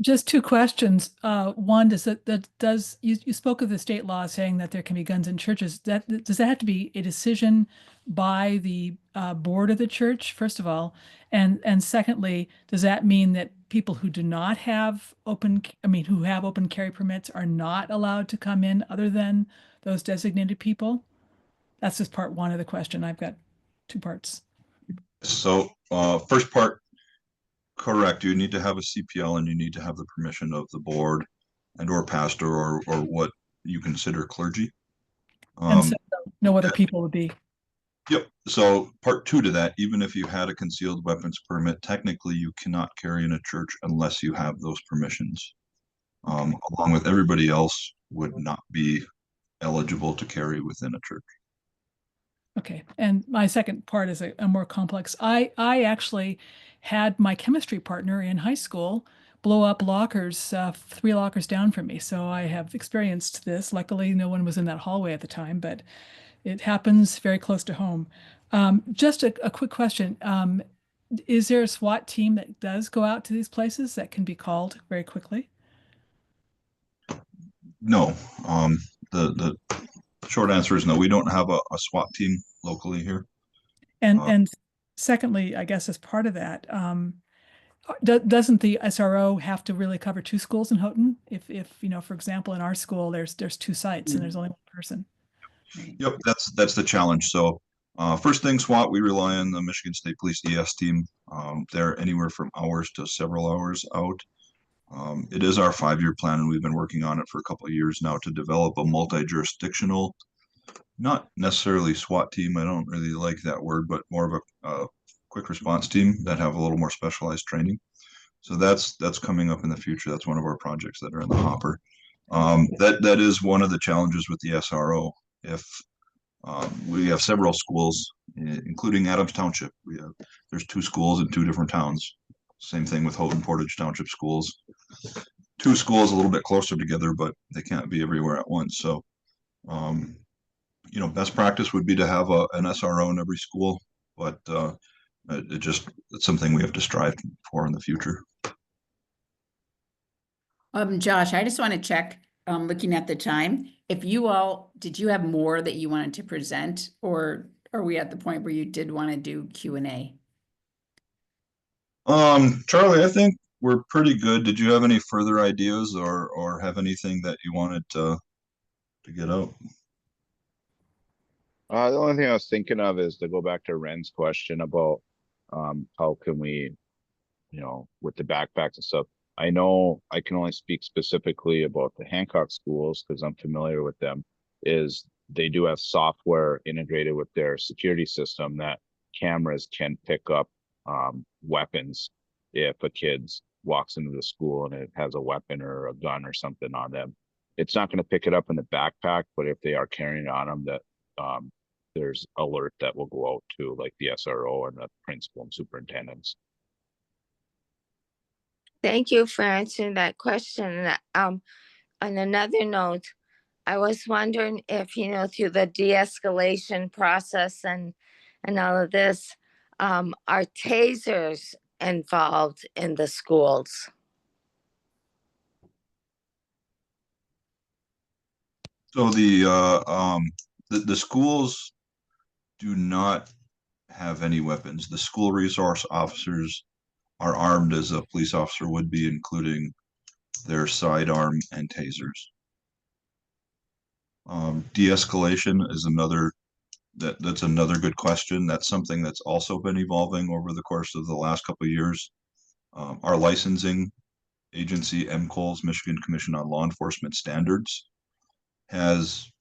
Just two questions. One, you spoke of the state law saying that there can be guns in churches. Does that have to be a decision by the board of the church, first of all? And secondly, does that mean that people who do not have who have open carry permits are not allowed to come in other than those designated people? That's just part one of the question. I've got two parts. So first part, correct. You need to have a CPL and you need to have the permission of the board and or pastor or what you consider clergy. And so no other people would be. Yep. So part two to that, even if you had a concealed weapons permit, technically you cannot carry in a church unless you have those permissions. Along with everybody else would not be eligible to carry within a church. Okay, and my second part is a more complex. I actually had my chemistry partner in high school blow up lockers, 3 lockers down from me. So I have experienced this. Luckily, no one was in that hallway at the time, but it happens very close to home. Just a quick question. Is there a SWAT team that does go out to these places that can be called very quickly? No. The short answer is no. We don't have a SWAT team locally here. And secondly, I guess as part of that, doesn't the SRO have to really cover 2 schools in Houghton? If for example, in our school, there's 2 sites and there's only 1 person. Yep, that's the challenge. So first thing, SWAT, we rely on the Michigan State Police ES team. They're anywhere from hours to several hours out. It is our 5-year plan, and we've been working on it for a couple of years now to develop a multi-jurisdictional, not necessarily SWAT team. I don't really like that word, but more of a quick response team that have a little more specialized training. So that's coming up in the future. That's one of our projects that are in the hopper. That is one of the challenges with the SRO. If we have several schools, including Adams Township, there's 2 schools in 2 different towns. Same thing with Houghton Portage Township schools. 2 schools a little bit closer together, but they can't be everywhere at once. So, best practice would be to have an SRO in every school, but it's something we have to strive for in the future. Josh, I just want to check, looking at the time, did you have more that you wanted to present, or are we at the point where you did want to do Q&A? Charlie, I think we're pretty good. Did you have any further ideas or have anything that you wanted to get out? The only thing I was thinking of is to go back to Ren's question about how can we, with the backpacks and stuff. I know I can only speak specifically about the Hancock schools because I'm familiar with them, is they do have software integrated with their security system that cameras can pick up weapons if a kid walks into the school and it has a weapon or a gun or something on them. It's not going to pick it up in the backpack, but if they are carrying it on them, that there's alert that will go out to like the SRO and the principal and superintendents. Thank you for answering that question. On another note, I was wondering if, through the de-escalation process and all of this, are tasers involved in the schools? So the schools do not have any weapons. The school resource officers are armed as a police officer would be, including their sidearm and tasers. De-escalation is that's another good question. That's something that's also been evolving over the course of the last couple of years. Our licensing agency, MCOLS, Michigan Commission on Law Enforcement Standards, is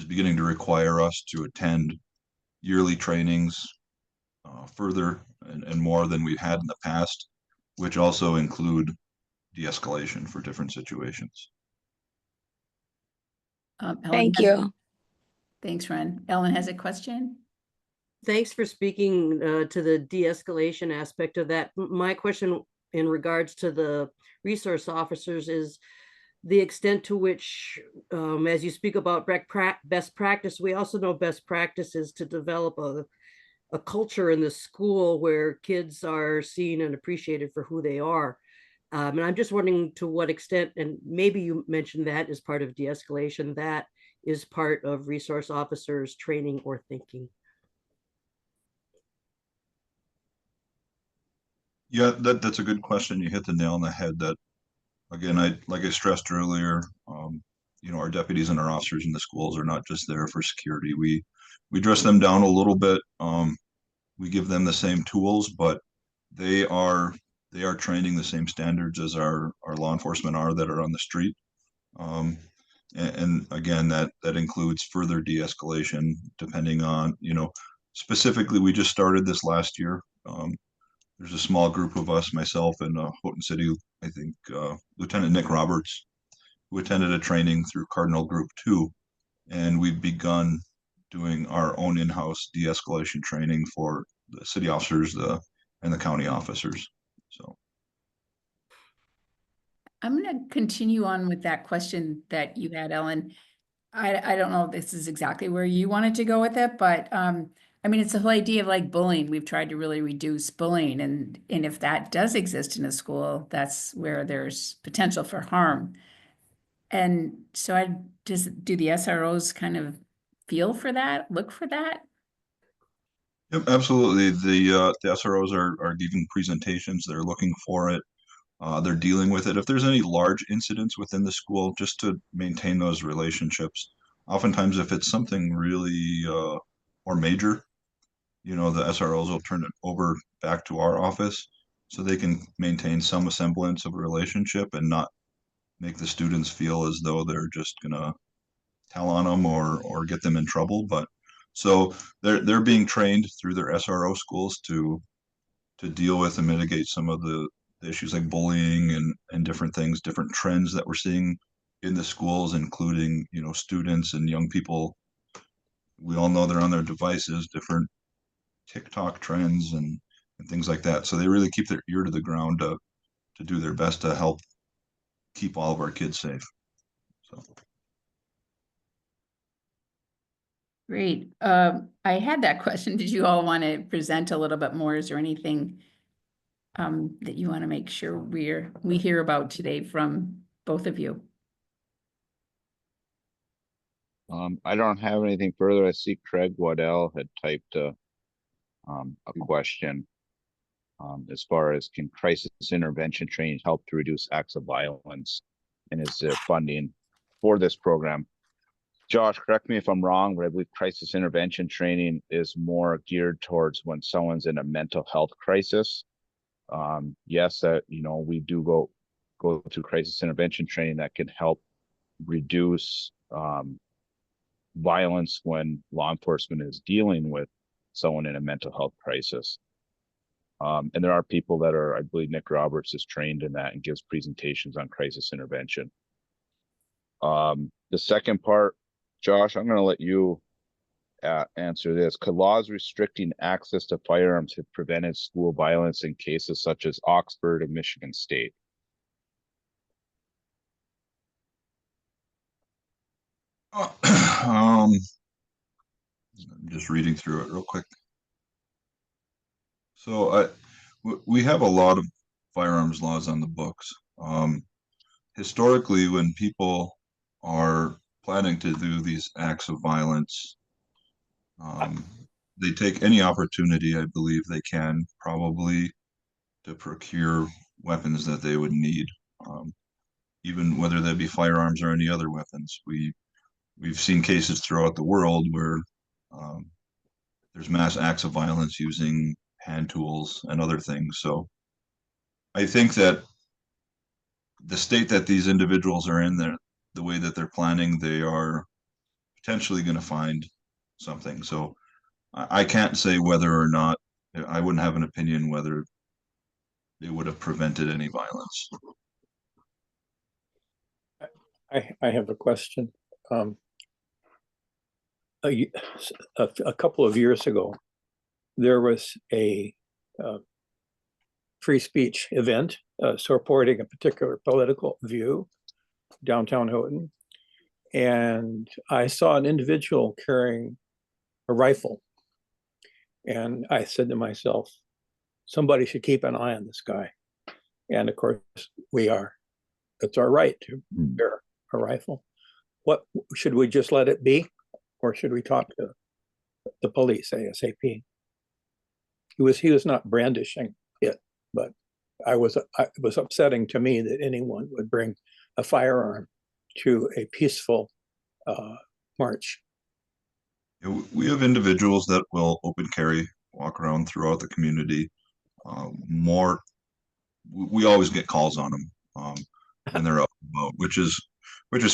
beginning to require us to attend yearly trainings further and more than we've had in the past, which also include de-escalation for different situations. Ellen Thank has- you. Thanks, Ren. Ellen has a question? Thanks for speaking to the de-escalation aspect of that. My question in regards to the resource officers is the extent to which, as you speak about best practice, we also know best practice is to develop a culture in the school where kids are seen and appreciated for who they are. And I'm just wondering to what extent, and maybe you mentioned that as part of de-escalation, that is part of resource officers training or thinking. Yeah, that's a good question. You hit the nail on the head. That again, like I stressed earlier, our deputies and our officers in the schools are not just there for security. We dress them down a little bit. We give them the same tools, but they are training the same standards as our law enforcement are that are on the street. And again, that includes further de-escalation depending on, specifically, we just started this last year. There's a small group of us, myself and Houghton City, I think Lieutenant Nick Roberts, who attended a training through Cardinal Group 2. And we've begun doing our own in-house de-escalation training for the city officers and the county officers. So I'm going to continue on with that question that you had, Ellen. I don't know if this is exactly where you wanted to go with it, but I mean, it's the whole idea of like bullying. We've tried to really reduce bullying, and if that does exist in a school, that's where there's potential for harm. And so do the SROs kind of feel for that, look for that? Yep, absolutely. The SROs are giving presentations. They're looking for it. They're dealing with it. If there's any large incidents within the school, just to maintain those relationships. Oftentimes, if it's something really or major, the SROs will turn it over back to our office so they can maintain some semblance of a relationship and not make the students feel as though they're just gonna tell on them or get them in trouble. But so they're being trained through their SRO schools to deal with and mitigate some of the issues like bullying and different things, different trends that we're seeing in the schools, including, students and young people. We all know they're on their devices, different TikTok trends and things like that. So they really keep their ear to the ground to do their best to help keep all of our kids safe. So. Great. I had that question. Did you all want to present a little bit more? Is there anything that you want to make sure we hear about today from both of you? I don't have anything further. I see Craig Waddell had typed a question as far as can crisis intervention training help to reduce acts of violence, and is there funding for this program? Josh, correct me if I'm wrong, but I believe crisis intervention training is more geared towards when someone's in a mental health crisis. Yes, we do go through crisis intervention training that can help reduce violence when law enforcement is dealing with someone in a mental health crisis. And there are people that are, I believe Nick Roberts is trained in that and gives presentations on crisis intervention. The second part, Josh, I'm going to let you answer this. Could laws restricting access to firearms have prevented school violence in cases such as Oxford and Michigan State? I'm just reading through it real quick. So we have a lot of firearms laws on the books. Historically, when people are planning to do these acts of violence, they take any opportunity, I believe they can, probably to procure weapons that they would need, even whether they be firearms or any other weapons. We've seen cases throughout the world where there's mass acts of violence using hand tools and other things. So I think that the state that these individuals are in, the way that they're planning, they are potentially going to find something. So I can't say whether or not, I wouldn't have an opinion whether it would have prevented any violence. I have a question. a couple of years ago, there was a free speech event supporting a particular political view downtown Houghton. And I saw an individual carrying a rifle. And I said to myself, somebody should keep an eye on this guy. And of course, we are. It's our right to bear a rifle. What should we just let it be? Or should we talk to the police ASAP? He was not brandishing it, but it was upsetting to me that anyone would bring a firearm to a peaceful march. We have individuals that will open carry, walk around throughout the community. We always get calls on them when they're out and about, which is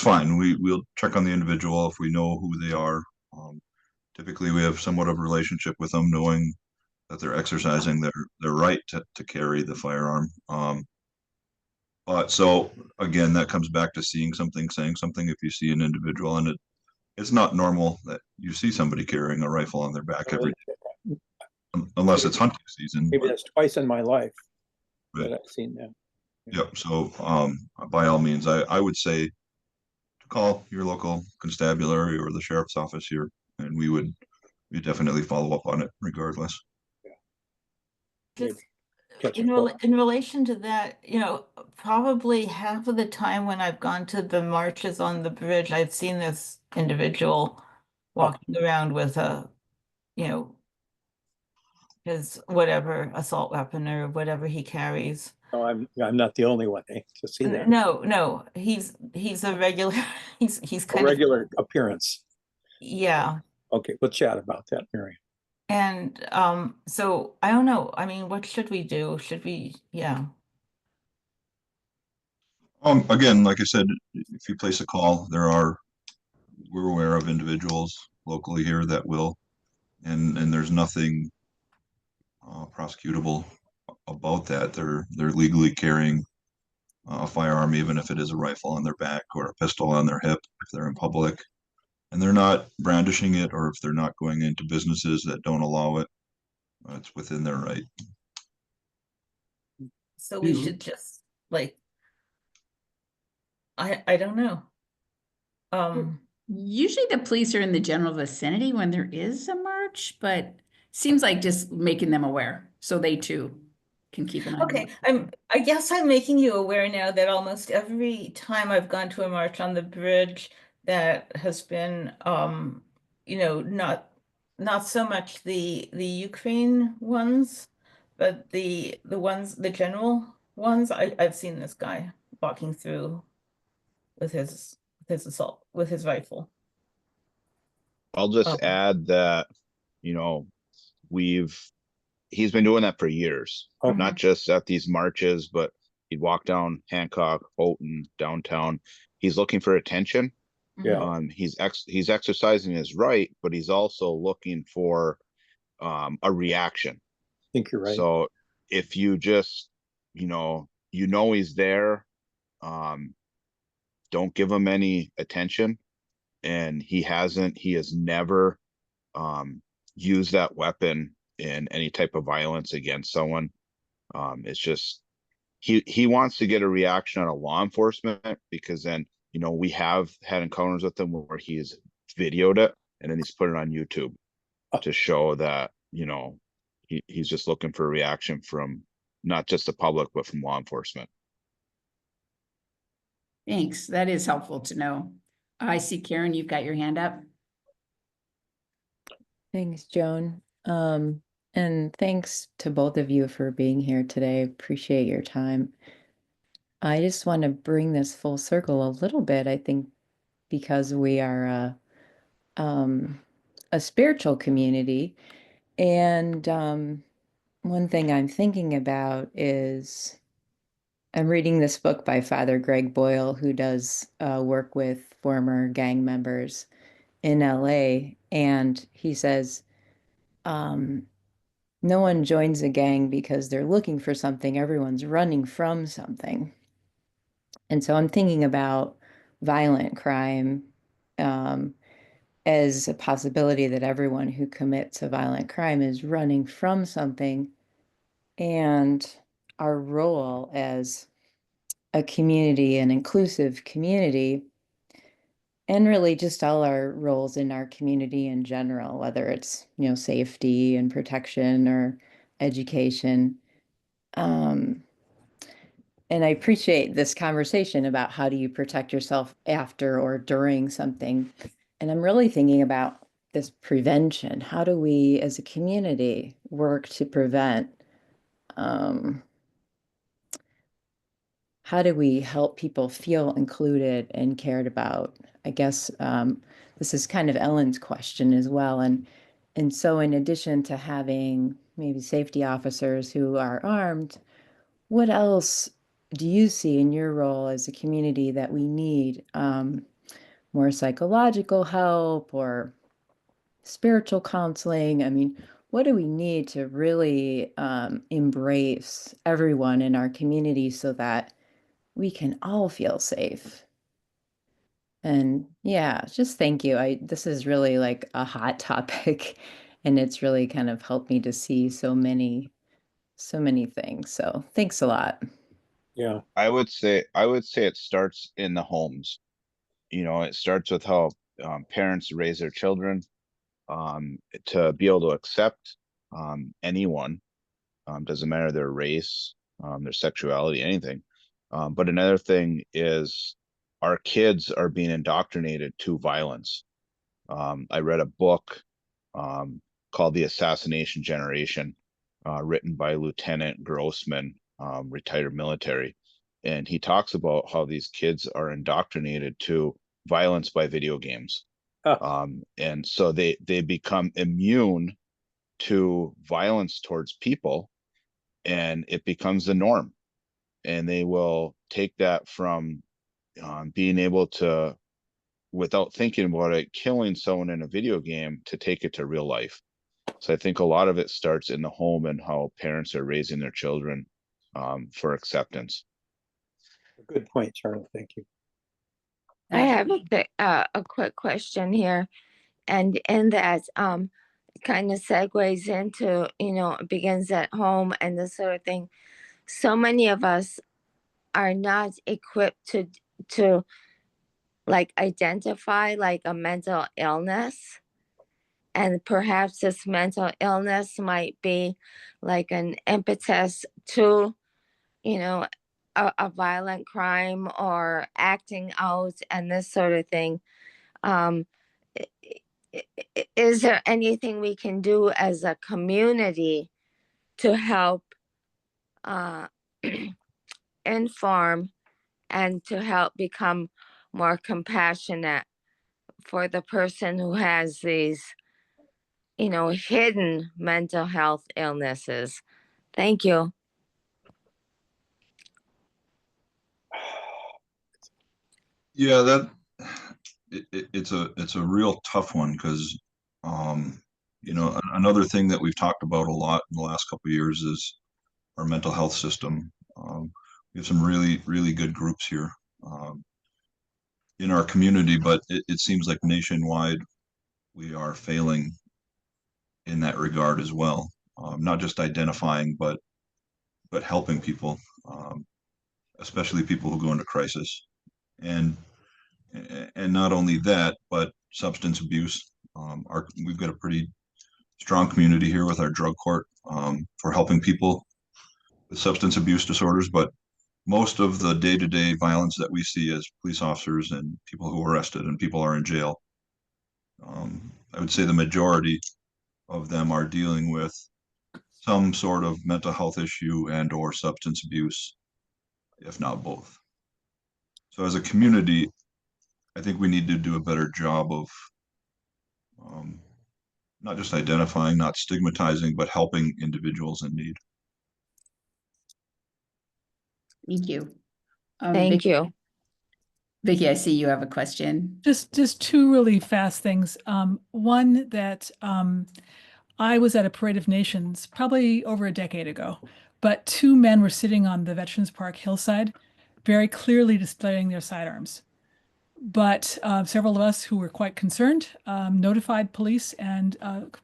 fine. We'll check on the individual if we know who they are. Typically, we have somewhat of a relationship with them, knowing that they're exercising their right to carry the firearm. But so again, that comes back to seeing something, saying something. If you see an individual, and it's not normal that you see somebody carrying a rifle on their back every day, unless it's hunting season. Maybe that's twice in my life Right. that I've seen that. Yep. So by all means, I would say to call your local constabulary or the sheriff's office here, and we definitely follow up on it regardless. Just Catch in, a rela in relation to that, probably half of the time when I've gone to the marches on the bridge, I've seen this individual walking around with a, his whatever assault weapon or whatever he carries. No, I'm not the only one to see that. No, he's a regular, he's A kind of, regular appearance. yeah. Okay, we'll chat about that, Mary. And so I don't know. I mean, what should we do? Should we, yeah. Again, like I said, if you place a call, we're aware of individuals locally here that will, and there's nothing prosecutable about that. They're legally carrying a firearm, even if it is a rifle on their back or a pistol on their hip, if they're in public, and they're not brandishing it, or if they're not going into businesses that don't allow it. It's within their right. So we should just I don't know. Usually the police are in the general vicinity when there is a march, but seems like just making them aware so they too can keep an eye on Okay, it. I guess I'm making you aware now that almost every time I've gone to a march on the bridge that has been not so much the Ukraine ones, but the general ones, I've seen this guy walking through with his rifle. I'll just add that, he's been doing that for years, not just at these marches, but he'd walk down Hancock, Houghton, downtown. He's looking for attention. Yeah. He's exercising his right, but he's also looking for a reaction. I think you're right. So if you just, he's there, don't give him any attention. And he has never used that weapon in any type of violence against someone. It's just he wants to get a reaction out of law enforcement, because then we have had encounters with him where he's videoed it and then he's put it on YouTube to show that he's just looking for a reaction from not just the public but from law enforcement. Thanks. That is helpful to know. I see Karen, you've got your hand up. Thanks, Joan. And thanks to both of you for being here today. Appreciate your time. I just want to bring this full circle a little bit, I think, because we are a spiritual community. And one thing I'm thinking about is I'm reading this book by Father Greg Boyle, who does work with former gang members in LA. And he says, no one joins a gang because they're looking for something. Everyone's running from something. And so I'm thinking about violent crime. And as a possibility that everyone who commits a violent crime is running from something, and our role as a community, an inclusive community, and really just all our roles in our community in general, whether it's, safety and protection or education. And I appreciate this conversation about how do you protect yourself after or during something. And I'm really thinking about this prevention. How do we as a community work to prevent? How do we help people feel included and cared about? I guess this is kind of Ellen's question as well. And so in addition to having maybe safety officers who are armed, what else do you see in your role as a community that we need? More psychological help or spiritual counseling? I mean, what do we need to really embrace everyone in our community so that we can all feel safe? And yeah, just thank you. This is really like a hot topic, and it's really kind of helped me to see so many things. So thanks a lot. Yeah. I would say it starts in the homes. It starts with how parents raise their children, to be able to accept anyone, doesn't matter their race, their sexuality, anything. But another thing is our kids are being indoctrinated to violence. I read a book called The Assassination Generation, written by Lieutenant Grossman, retired military. And he talks about how these kids are indoctrinated to violence by video games. And so they become immune to violence towards people, and it becomes the norm. And they will take that from being able to, without thinking about it, killing someone in a video game, to take it to real life. So I think a lot of it starts in the home and how parents are raising their children for acceptance. Good point, Charlie. Thank you. I have a quick question here, and that kind of segues into, it begins at home and this sort of thing. So many of us are not equipped to like identify like a mental illness, and perhaps this mental illness might be like an impetus to, a violent crime or acting out and this sort of thing. Is there anything we can do as a community to help inform and to help become more compassionate for the person who has these, hidden mental health illnesses? Thank you. Yeah, it's a real tough one because another thing that we've talked about a lot in the last couple of years is our mental health system. We have some really, really good groups here in our community, but it seems like nationwide we are failing in that regard as well. Not just identifying, but helping people, especially people who go into crisis. And not only that, but substance abuse. We've got a pretty strong community here with our drug court for helping people with substance abuse disorders. But most of the day-to-day violence that we see as police officers and people who are arrested and people are in jail, I would say the majority of them are dealing with some sort of mental health issue and or substance abuse, if not both. So as a community, I think we need to do a better job of not just identifying, not stigmatizing, but helping individuals in need. Thank you. Thank you. Vicki, I see you have a question. Just two really fast things. One that I was at a Parade of Nations probably over a decade ago, but two men were sitting on the Veterans Park hillside, very clearly displaying their sidearms. But several of us who were quite concerned notified police, and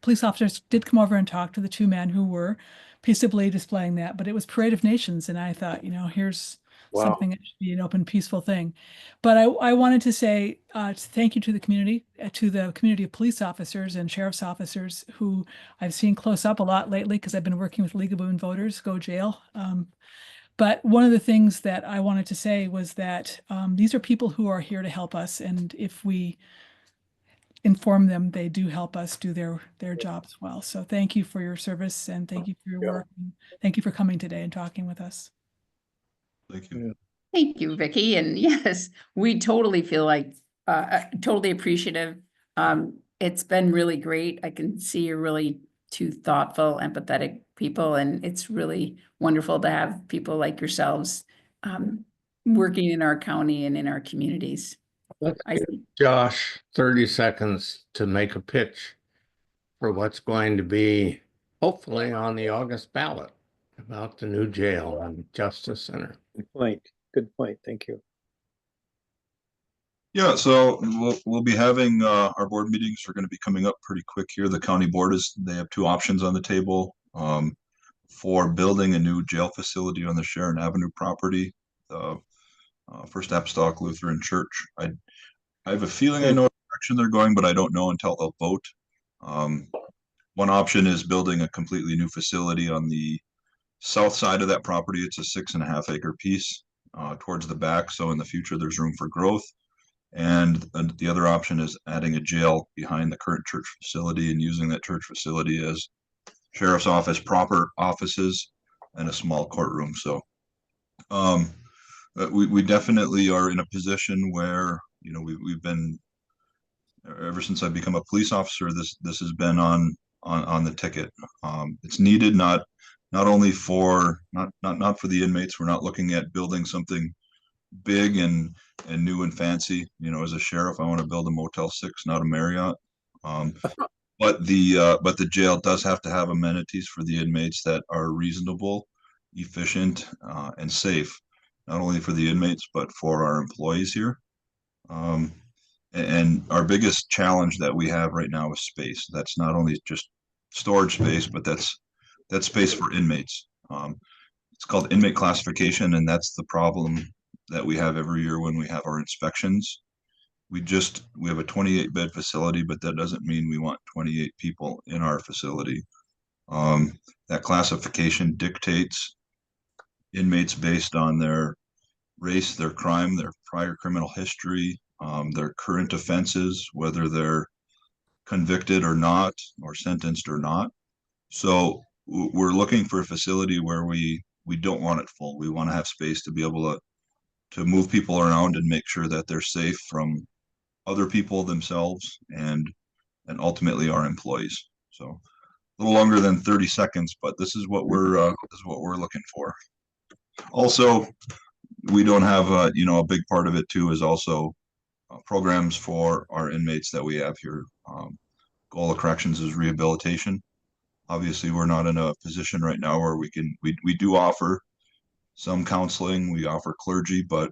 police officers did come over and talk to the two men who were peaceably displaying that. But it was Parade of Nations, and I thought, here's something that should be an open, peaceful thing. But I wanted to say thank you to the community of police officers and sheriff's officers who I've seen close up a lot lately because I've been working with League of Women Voters Go Jail. But one of the things that I wanted to say was that these are people who are here to help us. And if we inform them, they do help us do their jobs well. So thank you for your service and thank you for your work. And thank you for coming today and talking with us. Thank you. Thank you, Vicki. And yes, we totally feel like totally appreciative. It's been really great. I can see you're really two thoughtful, empathetic people, and it's really wonderful to have people like yourselves working in our county and in our communities. Let's give Josh 30 seconds to make a pitch for what's going to be hopefully on the August ballot about the new jail and Justice Center. Good point. Good point. Thank you. Yeah, so we'll be having our board meetings are going to be coming up pretty quick here. The county board they have two options on the table for building a new jail facility on the Sharon Avenue property, First Apostolic Lutheran Church. I have a feeling I know the direction they're going, but I don't know until they'll vote. One option is building a completely new facility on the south side of that property. It's a 6.5 acre piece towards the back, so in the future there's room for growth. And the other option is adding a jail behind the current church facility and using that church facility as sheriff's office proper offices and a small courtroom. So we definitely are in a position where we've been, ever since I've become a police officer, this has been on the ticket. It's needed not only for not for the inmates. We're not looking at building something big and new and fancy. As a sheriff, I want to build a Motel 6, not a Marriott. But the jail does have to have amenities for the inmates that are reasonable, efficient, and safe, not only for the inmates but for our employees here. And our biggest challenge that we have right now is space. That's not only just storage space, but that's space for inmates. It's called inmate classification, and that's the problem that we have every year when we have our inspections. We have a 28-bed facility, but that doesn't mean we want 28 people in our facility. That classification dictates inmates based on their race, their crime, their prior criminal history, their current offenses, whether they're convicted or not, or sentenced or not. So we're looking for a facility where we don't want it full. We want to have space to be able to move people around and make sure that they're safe from other people themselves and ultimately our employees. So a little longer than 30 seconds, but this is what we're looking for. Also, we don't have a big part of it too is also programs for our inmates that we have here. Goal of corrections is rehabilitation. Obviously, we're not in a position right now where we do offer some counseling, we offer clergy, but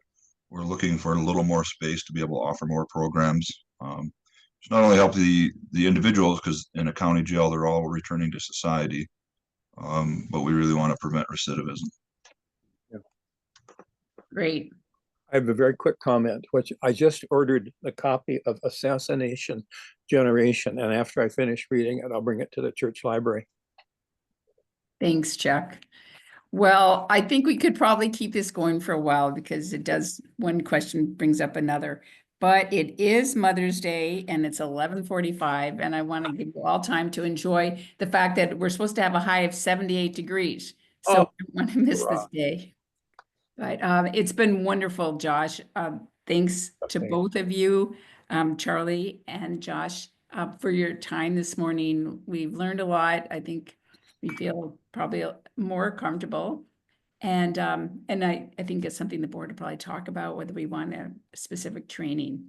we're looking for a little more space to be able to offer more programs. To not only help the individuals, because in a county jail they're all returning to society, but we really want to prevent recidivism. Yeah. Great. I have a very quick comment, which I just ordered a copy of Assassination Generation, and after I finish reading it, I'll bring it to the church library. Thanks, Chuck. Well, I think we could probably keep this going for a while because one question brings up another. But it is Mother's Day and it's 11:45, and I want to give you all time to enjoy the fact that we're supposed to have a high of 78 degrees. So I don't want to miss this day. But it's been wonderful, Josh. Thanks to both of you, Charlie and Josh, for your time this morning. We've learned a lot. I think we feel probably more comfortable. And I think it's something the board will probably talk about, whether we want a specific training.